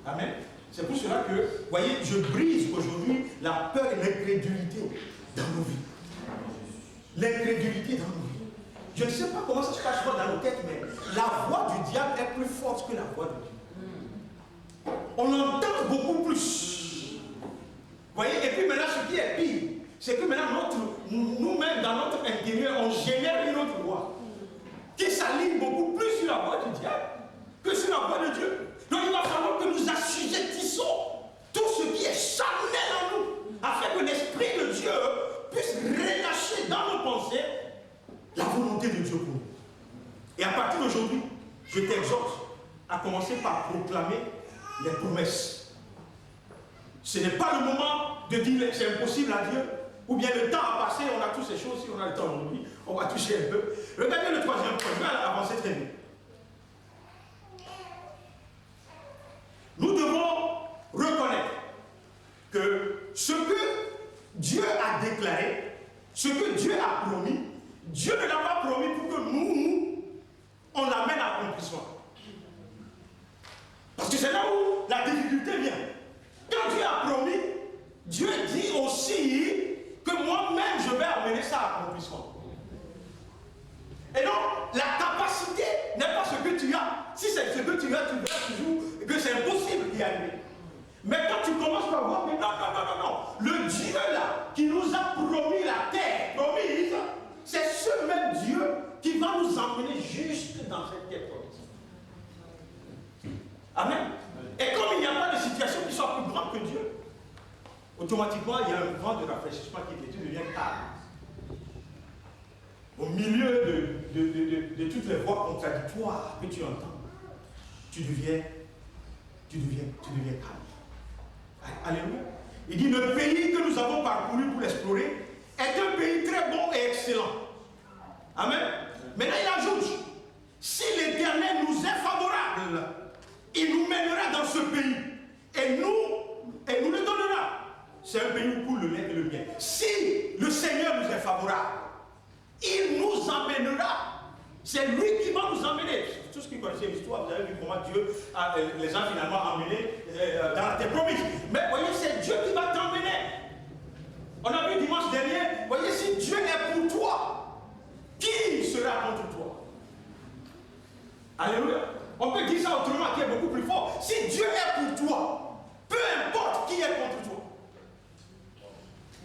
Amen. C'est pour cela que, vous voyez, je brise aujourd'hui la peur et l'incrédulité dans nos vies. L'incrédulité dans nos vies. Je ne sais pas comment ça se passe dans nos têtes, mais la voix du diable est plus forte que la voix de Dieu. On entend beaucoup plus. Vous voyez, et puis maintenant, ce qui est pire, c'est que maintenant, nous-mêmes, dans notre intérieur, on génère une autre voix qui s'aligne beaucoup plus sur la voix du diable que sur la voix de Dieu. Donc il va falloir que nous assujettissons tout ce qui est charnel en nous, afin que l'Esprit de Dieu puisse relâcher dans nos pensées la volonté de Dieu pour nous. Et à partir d'aujourd'hui, je t'exhorte à commencer par proclamer les promesses. Ce n'est pas le moment de dire c'est impossible à Dieu, ou bien le temps a passé, on a toutes ces choses, si on a le temps aujourd'hui, on va toucher un peu. Regardez le troisième point, je vais avancer très vite. Nous devons reconnaître que ce que Dieu a déclaré, ce que Dieu a promis, Dieu ne l'a pas promis pour que nous, on l'amène à accomplissement. Parce que c'est là où la difficulté vient. Quand Dieu a promis, Dieu dit aussi que moi-même je vais amener ça à accomplissement. Et donc, la capacité n'est pas ce que tu as. Si c'est ce que tu as, tu verras toujours que c'est impossible d'y arriver. Mais quand tu commences par voir que non. Le Dieu là, qui nous a promis la terre promise, c'est ce même Dieu qui va nous emmener juste dans cette terre promise. Amen. Et comme il n'y a pas de situations qui sont automatiquement, il y a un vent de rafraîchissement qui devient calme. Au milieu de toutes les voix contradictoires que tu entends, tu deviens calme. Alléluia. Il dit, le pays que nous avons parcouru pour l'explorer est un pays très bon et excellent. Amen. Maintenant, il ajoute, si l'Éternel nous est favorable, il nous mènera dans ce pays et nous le donnera. C'est un pays où coule le lait et le miel. Si le Seigneur nous est favorable, il nous emmènera. C'est lui qui va nous emmener. Tout ce qui connaissait l'histoire, vous avez vu comment Dieu les a finalement emmenés dans la terre promise. Mais voyez, c'est Dieu qui va t'emmener. On a vu dimanche dernier, voyez, si Dieu est pour toi, qui sera contre toi? Alléluia. On peut dire ça autrement, qui est beaucoup plus fort. Si Dieu est pour toi, peu importe qui est contre toi.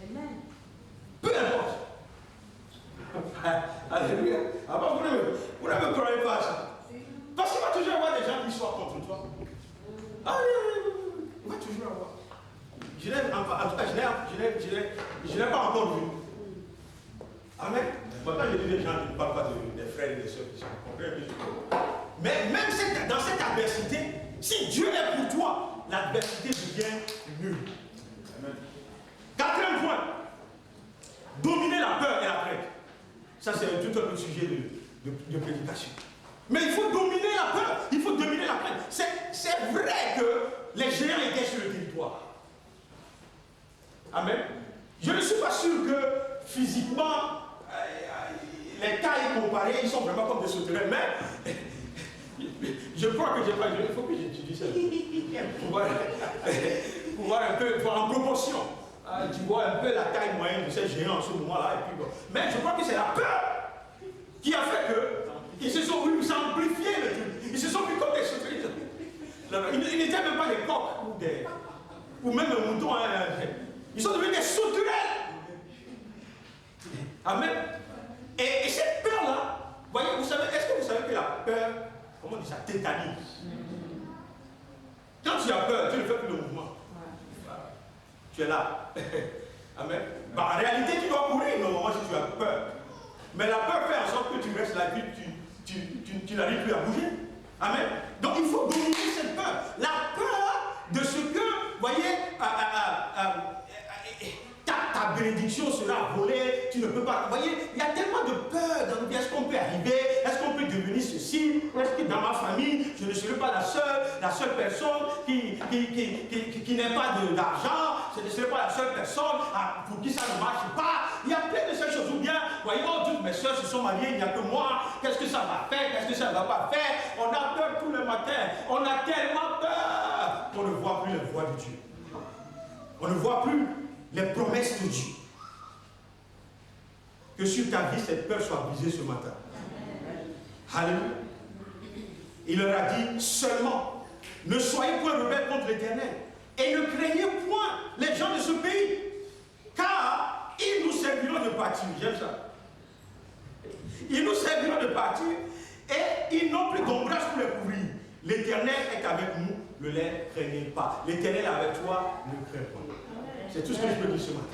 Amen. Peu importe. Alléluia. Ah bon, vous ne me croyez pas à ça. Parce qu'il va toujours y avoir des gens qui soient contre toi. Ah oui, il va toujours y avoir. En tout cas, je n'ai pas encore vu. Amen. Maintenant, j'ai vu des gens qui ne parlent pas des frères et des sœurs qui sont contre. Mais même dans cette adversité, si Dieu est pour toi, l'adversité devient nulle. Quatrième point, dominer la peur et la crainte. Ça, c'est tout un autre sujet de prédication. Mais il faut dominer la peur, il faut dominer la crainte. C'est vrai que les géants étaient sur le territoire. Amen. Je ne suis pas sûr que physiquement, les tailles comparées, ils sont vraiment comme des sauterelles, mais je crois que il faut que j'étudie ça. Pour voir un peu, en proportion. Tu vois un peu la taille moyenne de ces géants en ce moment-là. Mais je crois que c'est la peur qui a fait qu'ils se sont voulu s'amplifier le truc. Ils se sont vus comme des sauterelles. Ils n'étaient même pas des coqs ou même un mouton. Ils sont devenus des sauterelles. Amen. Et cette peur-là, voyez, est-ce que vous savez que la peur, comment on dit ça, tétanise? Quand tu as peur, tu ne fais plus le mouvement. Tu es là. Amen. Bah, en réalité, tu dois courir normalement si tu as peur. Mais la peur fait en sorte que tu restes là et tu n'arrives plus à bouger. Amen. Donc il faut dominer cette peur. La peur de ce que, vous voyez, ta bénédiction sera volée, tu ne peux pas. Vous voyez, il y a tellement de peur dans nos vies. Est-ce qu'on peut arriver? Est-ce qu'on peut devenir ceci? Est-ce que dans ma famille, je ne serai pas la seule personne qui n'ait pas d'argent? Je ne serai pas la seule personne pour qui ça ne marche pas. Il y a plein de ces choses. Ou bien, voyez, toutes mes soeurs se sont mariées, il n'y a que moi. Qu'est-ce que ça va faire? Qu'est-ce que ça ne va pas faire? On a peur tout le matin. On a tellement peur qu'on ne voit plus les voix de Dieu. On ne voit plus les promesses de Dieu. Que sur ta vie, cette peur soit brisée ce matin. Alléluia. Il leur a dit seulement, ne soyez point rebelles contre l'Éternel et ne craignez point les gens de ce pays, car ils nous serviront de partir. J'aime ça. Ils nous serviront de partir et ils n'ont plus d'ombrage pour les couvrir. L'Éternel est avec nous, ne les craignez pas. L'Éternel est avec toi, ne crains pas. C'est tout ce que je peux dire ce matin.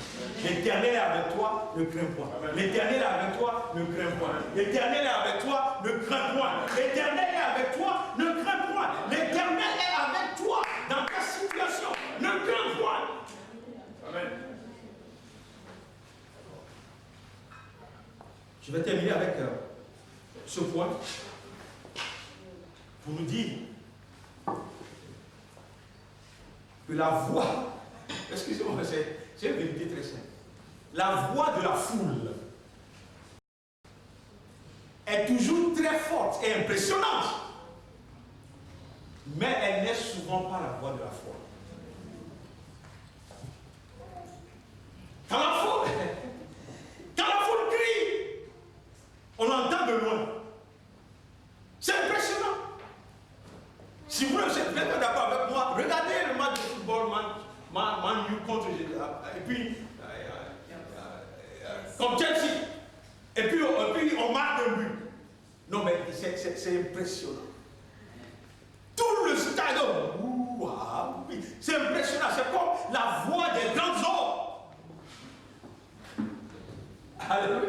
L'Éternel est avec toi, ne crains point. L'Éternel est avec toi, ne crains point. L'Éternel est avec toi, ne crains point. L'Éternel est avec toi, ne crains point. L'Éternel est avec toi dans ta situation, ne crains point. Amen. Je vais terminer avec ce point pour nous dire que la voix, excusez-moi, c'est une vérité très simple. La voix de la foule est toujours très forte et impressionnante, mais elle n'est souvent pas la voix de la foi. Quand la foule crie, on l'entend de loin. C'est impressionnant. Si vous n'êtes pas d'accord avec moi, regardez le match de football, Man U contre et puis comme Chelsea. Et puis on marque un but. Non mais c'est impressionnant. Tout le stade, c'est impressionnant. C'est comme la voix des grands hommes. Alléluia.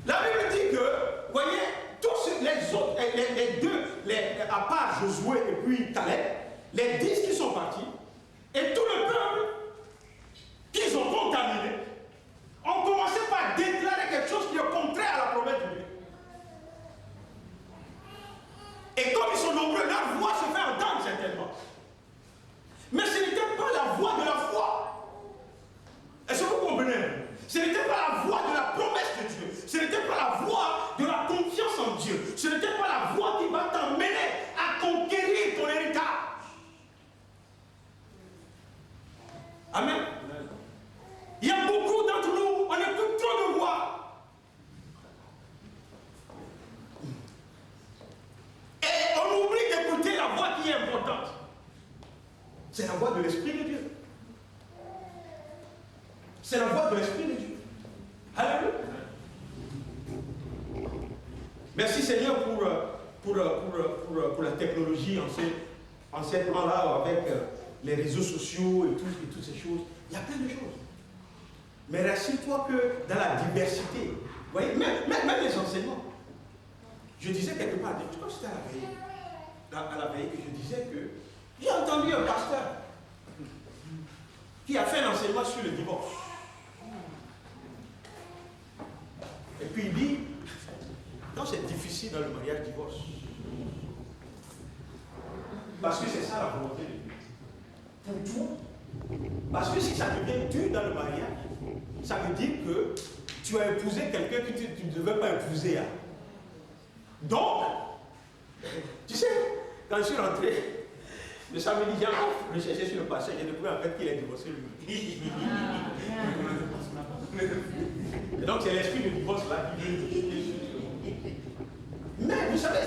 La Bible dit que, voyez, tous les autres, les deux, à part Josué et puis Caleb, les 10 qui sont partis, et tout le peuple qu'ils ont contaminé, ont commencé par déclarer quelque chose qui est contraire à la promesse de Dieu. Et comme ils sont nombreux, leur voix se fait entendre certainement. Mais ce n'était pas la voix de la foi. Est-ce que vous comprenez? Ce n'était pas la voix de la promesse de Dieu. Ce n'était pas la voix de la confiance en Dieu. Ce n'était pas la voix qui va t'emmener à conquérir ton héritage. Amen. Il y a beaucoup d'entre nous, on écoute trop de voix. Et on oublie d'écouter la voix qui est importante. C'est la voix de l'Esprit de Dieu. C'est la voix de l'Esprit de Dieu. Alléluia. Merci Seigneur pour la technologie en ce temps-là avec les réseaux sociaux et toutes ces choses. Il y a plein de choses. Mais rassure-toi que dans la diversité, vous voyez, même les enseignements. Je disais quelque part, je crois que c'était à la veille que je disais que j'ai entendu un pasteur qui a fait un enseignement sur le divorce. Et puis il dit, quand c'est difficile dans le mariage, divorce. Parce que c'est ça la volonté de Dieu. Pour toi. Parce que si ça devient dur dans le mariage, ça veut dire que tu as épousé quelqu'un que tu ne devais pas épouser. Hein. Donc, tu sais, quand je suis rentré, le samedi, j'ai encore recherché sur le passage, j'ai découvert en fait qu'il est divorcé lui. Et donc c'est l'esprit de divorce là qui vient. Mais vous savez,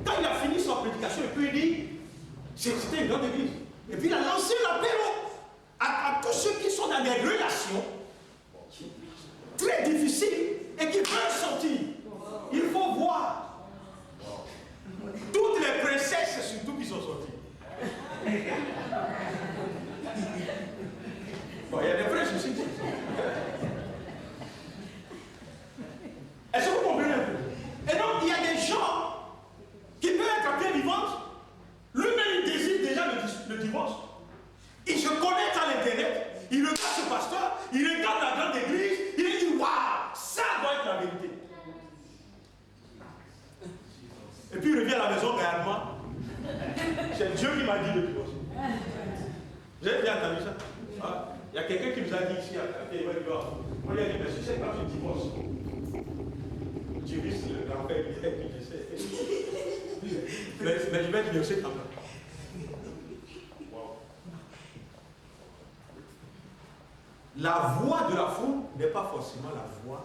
quand il a fini son prédication, et puis il dit, c'était une grande église. Et puis il a lancé l'apéro à tous ceux qui sont dans des relations très difficiles et qui veulent sortir. Il faut voir toutes les princesses surtout qui sont sorties. Bon, il y a des princes aussi. Est-ce que vous comprenez un peu? Et donc, il y a des gens qui peuvent être en pleine vivante. Lui-même, il désire déjà le divorce. Il se connecte à l'internet, il regarde ce pasteur, il regarde la grande église, il dit waouh, ça doit être la vérité. Et puis il revient à la maison réellement. C'est Dieu qui m'a dit de divorcer. Vous avez bien entendu ça? Ah, il y a quelqu'un qui nous a dit ici, moi il a dit, mais si c'est quand tu divorces, tu risques le grand-père, je sais. Mais je vais divorcer quand même. La voix de la foule n'est pas forcément la voix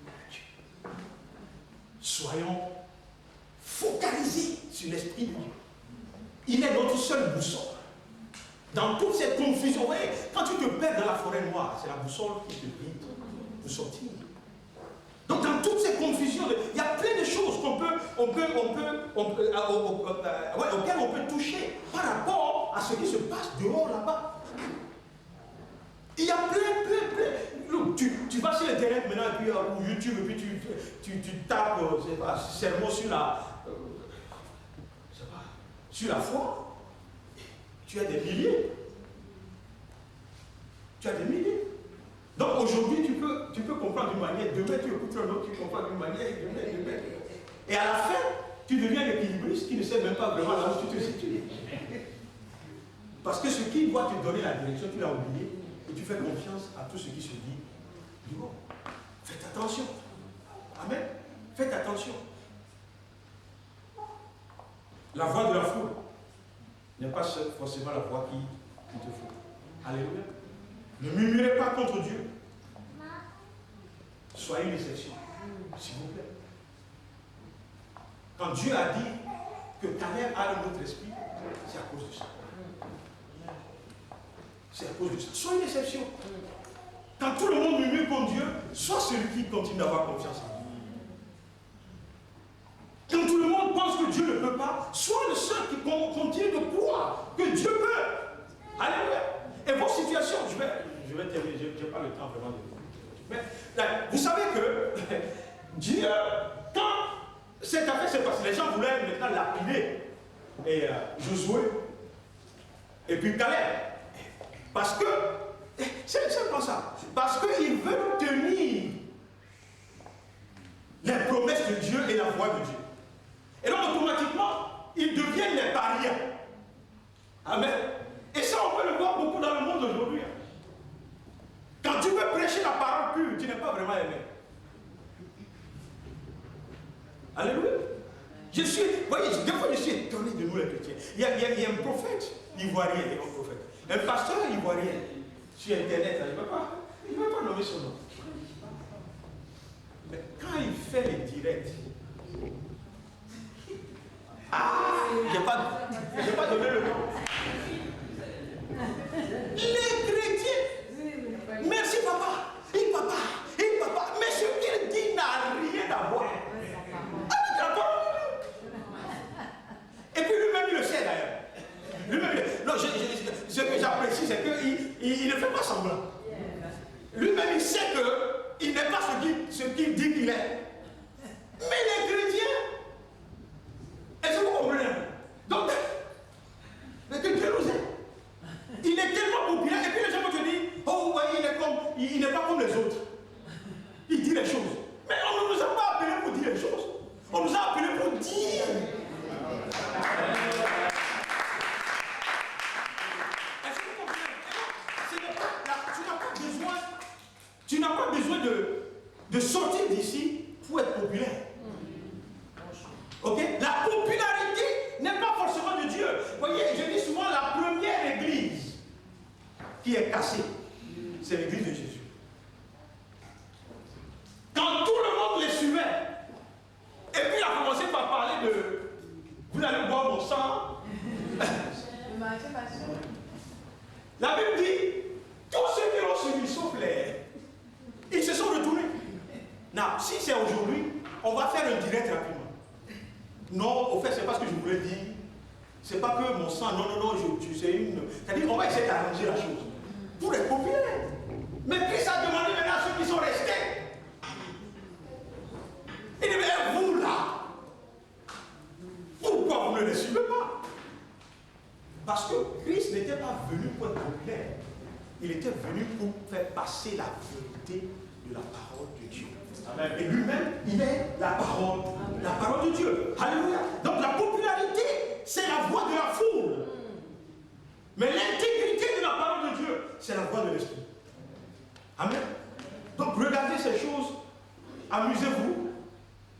de Dieu. Soyons focalisés sur l'Esprit de Dieu. Il est notre seule boussole. Dans toute cette confusion, vous voyez, quand tu te perds dans la forêt noire, c'est la boussole qui te guide pour sortir. Donc dans toutes ces confusions, il y a plein de choses auxquelles on peut toucher par rapport à ce qui se passe dehors là-bas. Il y a plein. Tu vas sur Internet maintenant, et puis ou YouTube, et puis tu tapes, sermon sur la foi. Tu as des milliers. Donc aujourd'hui, tu peux comprendre d'une manière, demain tu écoutes un autre, tu comprends d'une manière, demain. Et à la fin, tu deviens un équilibriste qui ne sait même pas vraiment là où tu te situes. Parce que ce qui doit te donner la direction, tu l'as oublié. Et tu fais confiance à tout ce qui se dit du monde. Faites attention. Amen. Faites attention. La voix de la foule n'est pas forcément la voix qui te faut. Alléluia. Ne murmurez pas contre Dieu. Soyez une exception. S'il vous plaît. Quand Dieu a dit que Caleb a un autre esprit, c'est à cause de ça. C'est à cause de ça. Sois une exception. Quand tout le monde murmure contre Dieu, sois celui qui continue d'avoir confiance en Dieu. Quand tout le monde pense que Dieu ne peut pas, sois le seul qui continue de croire que Dieu peut. Alléluia. Et vos situations, je vais terminer, je n'ai pas le temps vraiment de... Mais Dieu, quand cette affaire s'est passée, les gens voulaient maintenant lapider et Josué et puis Caleb. Parce que, c'est comme ça, parce qu'ils veulent tenir les promesses de Dieu et la voix de Dieu. Et donc automatiquement, ils deviennent les parias. Amen. Et ça, on peut le voir beaucoup dans le monde aujourd'hui. Quand tu veux prêcher la parole pure, tu n'es pas vraiment aimé. Alléluia. Vous voyez, des fois je suis étonné de nous les chrétiens. Il y a un prophète ivoirien, un prophète. Un pasteur ivoirien sur Internet, il ne va pas nommer son nom. Mais quand il fait les directs, je n'ai pas donné le nom. Les chrétiens, merci papa, et papa, mais ce qu'il dit n'a rien à voir. Et puis lui-même il le sait d'ailleurs. Non, ce que j'apprécie, c'est qu'il ne fait pas semblant. Lui-même il sait qu'il n'est pas ce qu'il dit qu'il est. Mais les chrétiens, est-ce que vous comprenez? Donc, mais que Dieu nous aide. Il est tellement populaire, et puis les gens vont te dire, oh, voyez, il n'est pas comme les autres. Il dit les choses. Mais on ne nous a pas appelés pour dire les choses. On nous a appelés pour dire. Est-ce que vous comprenez? Tu n'as pas besoin de sortir d'ici pour être populaire. Ok? La popularité n'est pas forcément de Dieu. Vous voyez, je dis souvent la première église qui est cassée, c'est l'église de Jésus. Quand tout le monde les suivait, et puis il a commencé par parler de vous allez boire mon sang. La Bible dit tous ceux qui l'ont suivi, sauf ils se sont retournés. Non, si c'est aujourd'hui, on va faire un direct rapidement. Non, au fait, c'est pas ce que je voulais dire. C'est pas que mon sang, non, c'est une. C'est-à-dire, on va essayer d'arranger la chose. Pour être populaire. Mais Christ a demandé maintenant à ceux qui sont restés. Il dit, mais vous là, pourquoi vous ne les suivez pas? Parce que Christ n'était pas venu pour être populaire. Il était venu pour faire passer la vérité de la parole de Dieu. Amen. Et lui-même, il est la parole de Dieu. Alléluia. Donc la popularité, c'est la voix de la foule. Mais l'intégrité de la parole de Dieu, c'est la voix de l'Esprit. Amen. Donc regardez ces choses, amusez-vous,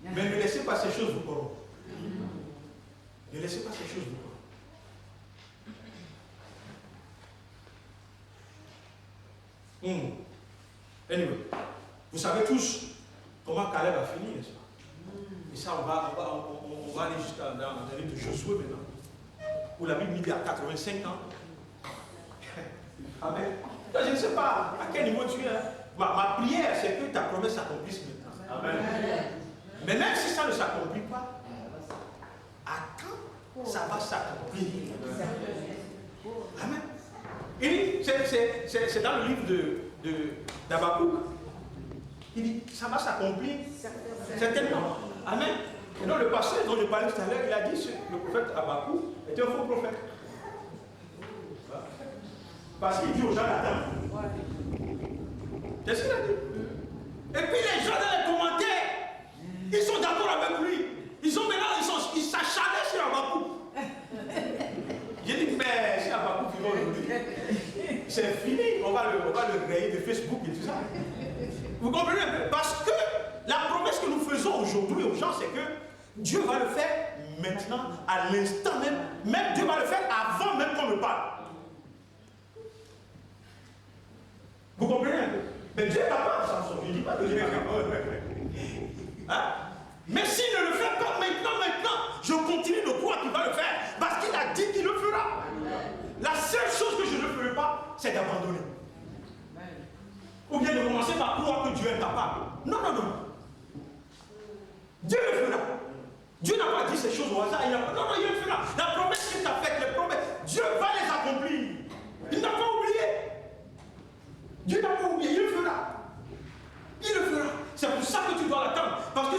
mais ne laissez pas ces choses vous corrompre. Ne laissez pas ces choses vous corrompre. Anyway, vous savez tous comment Caleb a fini, n'est-ce pas? Et ça, on va aller jusqu'à dans le livre de Josué maintenant, où la Bible dit à 85 ans. Amen. Donc, je ne sais pas à quel niveau tu es. Ma prière, c'est que ta promesse s'accomplisse maintenant. Amen. Mais même si ça ne s'accomplit pas, à quand ça va s'accomplir? Amen. Et c'est dans le livre d'Habakkuk. Il dit, ça va s'accomplir certainement. Amen. Et donc le pasteur dont je parlais tout à l'heure, il a dit que le prophète Habakkuk était un faux prophète. Parce qu'il dit aux gens d'attendre. C'est ce qu'il a dit. Et puis les gens dans les commentaires, ils sont d'accord avec lui. Ils s'acharnent sur Habakkuk. J'ai dit, mais si Habakkuk vient aujourd'hui, c'est fini. On va le rayer de Facebook et tout ça. Vous comprenez un peu? Parce que la promesse que nous faisons aujourd'hui aux gens, c'est que Dieu va le faire maintenant, à l'instant même. Même Dieu va le faire avant même qu'on me parle. Vous comprenez un peu? Mais Dieu est capable, Samson. Je ne dis pas que Dieu est capable. Hein? Mais s'il ne le fait pas maintenant, je continue de croire qu'il va le faire. Parce qu'il a dit qu'il le fera. La seule chose que je ne ferai pas, c'est d'abandonner. Ou bien de commencer par croire que Dieu est capable. Non. Dieu le fera. Dieu n'a pas dit ces choses au hasard. Il le fera. La promesse qu'il t'a faite, les promesses, Dieu va les accomplir. Il n'a pas oublié. Dieu n'a pas oublié. Il le fera. C'est pour ça que tu dois l'attendre. Parce que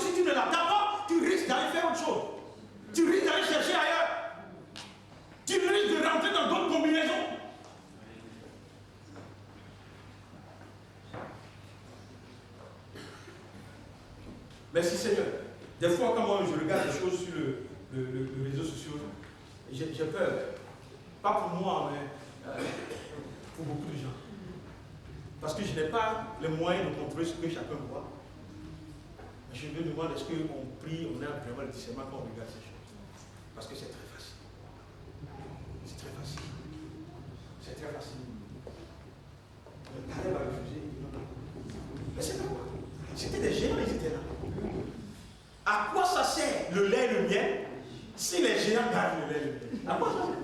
Merci Seigneur. Des fois, quand moi je regarde les choses sur les réseaux sociaux, j'ai peur. Pas pour moi, mais pour beaucoup de gens. Parce que je n'ai pas les moyens de contrôler ce que chacun voit. Mais je me demande, est-ce qu'on prie, on a vraiment le discernement quand on regarde ces choses? Parce que c'est très facile. C'est très facile. C'est très facile. Le Caleb a refusé. Mais c'est pas quoi. C'était des géants, ils étaient là. À quoi ça sert le lait et le miel si les géants gardent le lait et le miel? À quoi ça sert?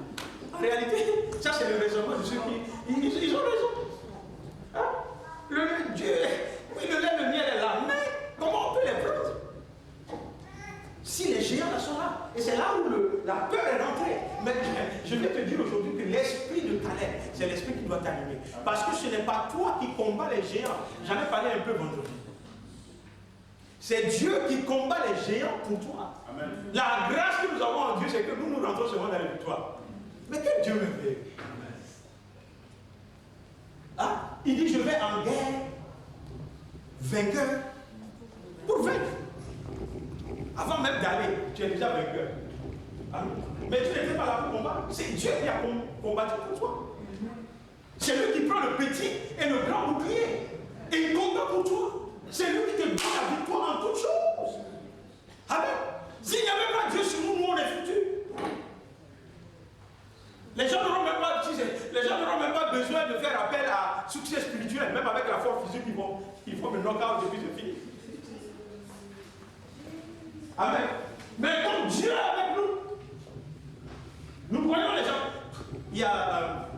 En réalité, ça c'est le raisonnement de ceux qui... Ils ont raison. Hein? Dieu, oui, le lait et le miel est là, mais comment on peut les prendre? Si les géants là sont là, et c'est là où la peur est rentrée. Mais je vais te dire aujourd'hui que l'esprit de Caleb, c'est l'esprit qui doit t'animer. Parce que ce n'est pas toi qui combats les géants. J'en ai parlé un peu vendredi. C'est Dieu qui combat les géants pour toi. Amen. La grâce que nous avons en Dieu, c'est que nous rentrons seulement dans la victoire. Mais que Dieu me fait. Ah, il dit, je vais en guerre, vainqueur, pour vaincre. Avant même d'aller, tu es déjà vainqueur. Amen. Mais tu n'étais pas là pour combattre. C'est Dieu qui a combattu pour toi. C'est lui qui prend le petit et le grand bouclier. Et il combat pour toi. C'est lui qui te donne la victoire en toutes choses. Amen. S'il n'y avait pas Dieu sur nous, nous on est foutus. Les gens n'auront même pas besoin de faire appel à succès spirituel, même avec la force physique, ils font le knockout et puis c'est fini. Amen. Mais comme Dieu est avec nous voyons les gens. Il y a.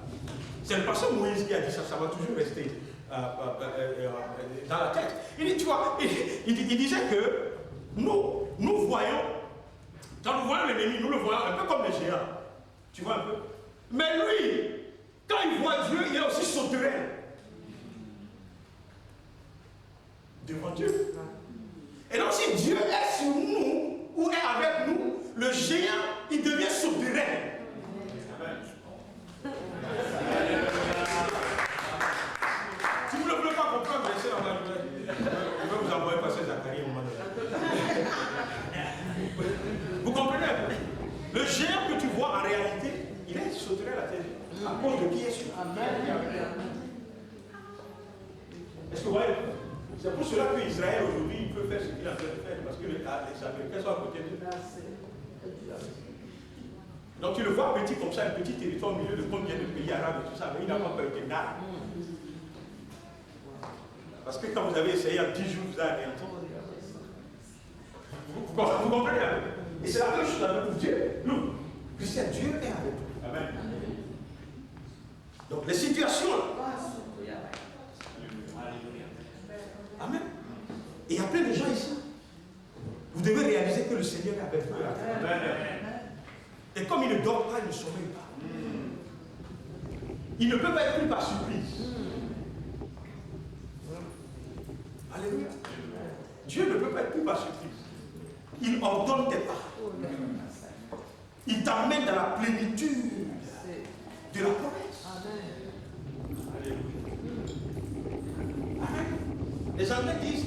C'est le pasteur Moïse qui a dit ça, ça va toujours rester dans la tête. Il dit, tu vois, il disait que nous voyons, quand nous voyons l'ennemi, nous le voyons un peu comme les géants. Tu vois un peu? Mais lui, quand il voit Dieu, il est aussi sauterelle devant Dieu. Et donc si Dieu est sur nous ou est avec nous, le géant, il devient sauterelle. Si vous ne voulez pas comprendre, laissez la main. Je vais vous envoyer passer Zacharie au moment donné. Vous comprenez un peu? Le géant que tu vois en réalité, il est sauterelle à terre. À cause de qui est sur Est-ce que vous voyez? C'est pour cela qu'Israël aujourd'hui, il peut faire ce qu'il est en train de faire, parce que les Américains sont à côté de lui. Donc tu le vois petit comme ça, un petit territoire au milieu de combien de pays arabes et tout ça, mais il n'a pas peur de nada. Parce que quand vous avez essayé en 10 jours, vous avez anéanti. Vous comprenez? Et c'est la même chose avec Dieu. Nous, Christian, Dieu est avec nous. Amen. Donc les situations là. Amen. Et il y a plein de gens ici. Vous devez réaliser que le Seigneur est avec vous. Amen. Et comme il ne dort pas, il ne sommeille pas. Il ne peut pas être pris par surprise. Alléluia. Dieu ne peut pas être pris par surprise. Il ordonne tes pas. Il t'amène dans la plénitude de la promesse. Alléluia. Amen. Les Anglais disent,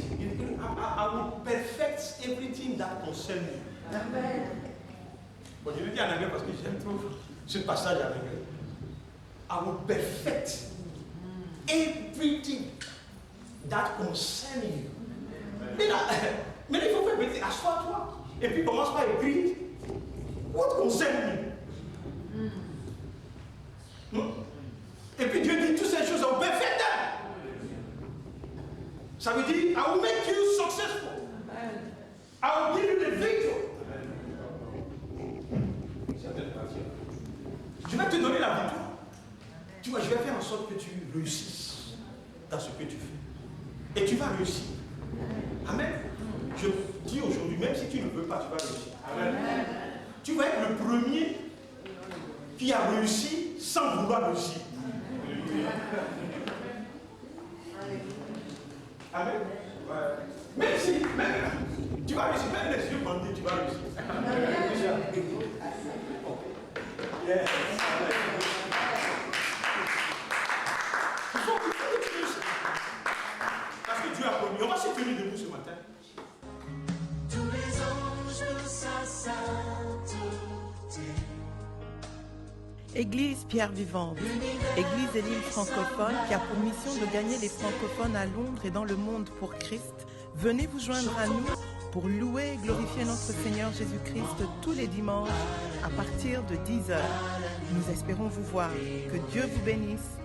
I will perfect everything that concerns you. Amen. Bon, je le dis en anglais parce que j'aime trop ce passage en anglais. I will perfect everything that concerns you. Mais là, il faut faire petit, assois-toi. Et puis commence par écrire. What concerns you? Et puis Dieu dit toutes ces choses sont perfectes. Ça veut dire, I will make you successful. I will give you the victory. Je vais te donner la victoire. Tu vois, je vais faire en sorte que tu réussisses dans ce que tu fais. Et tu vas réussir. Amen. Je dis aujourd'hui, même si tu ne peux pas, tu vas réussir. Amen. Tu vas être le premier qui a réussi sans vouloir réussir. Amen. Ouais. Même si, tu vas réussir, même les yeux bandés, tu vas réussir. Yes. Il faut que tu réussisses. Parce que Dieu a promis. On va se tenir debout ce matin. Église Pierre Vivante, Église et l'île francophone qui a pour mission de gagner les francophones à Londres et dans le monde pour Christ, venez vous joindre à nous pour louer et glorifier notre Seigneur Jésus-Christ tous les dimanches à partir de 10h. Nous espérons vous voir. Que Dieu vous bénisse.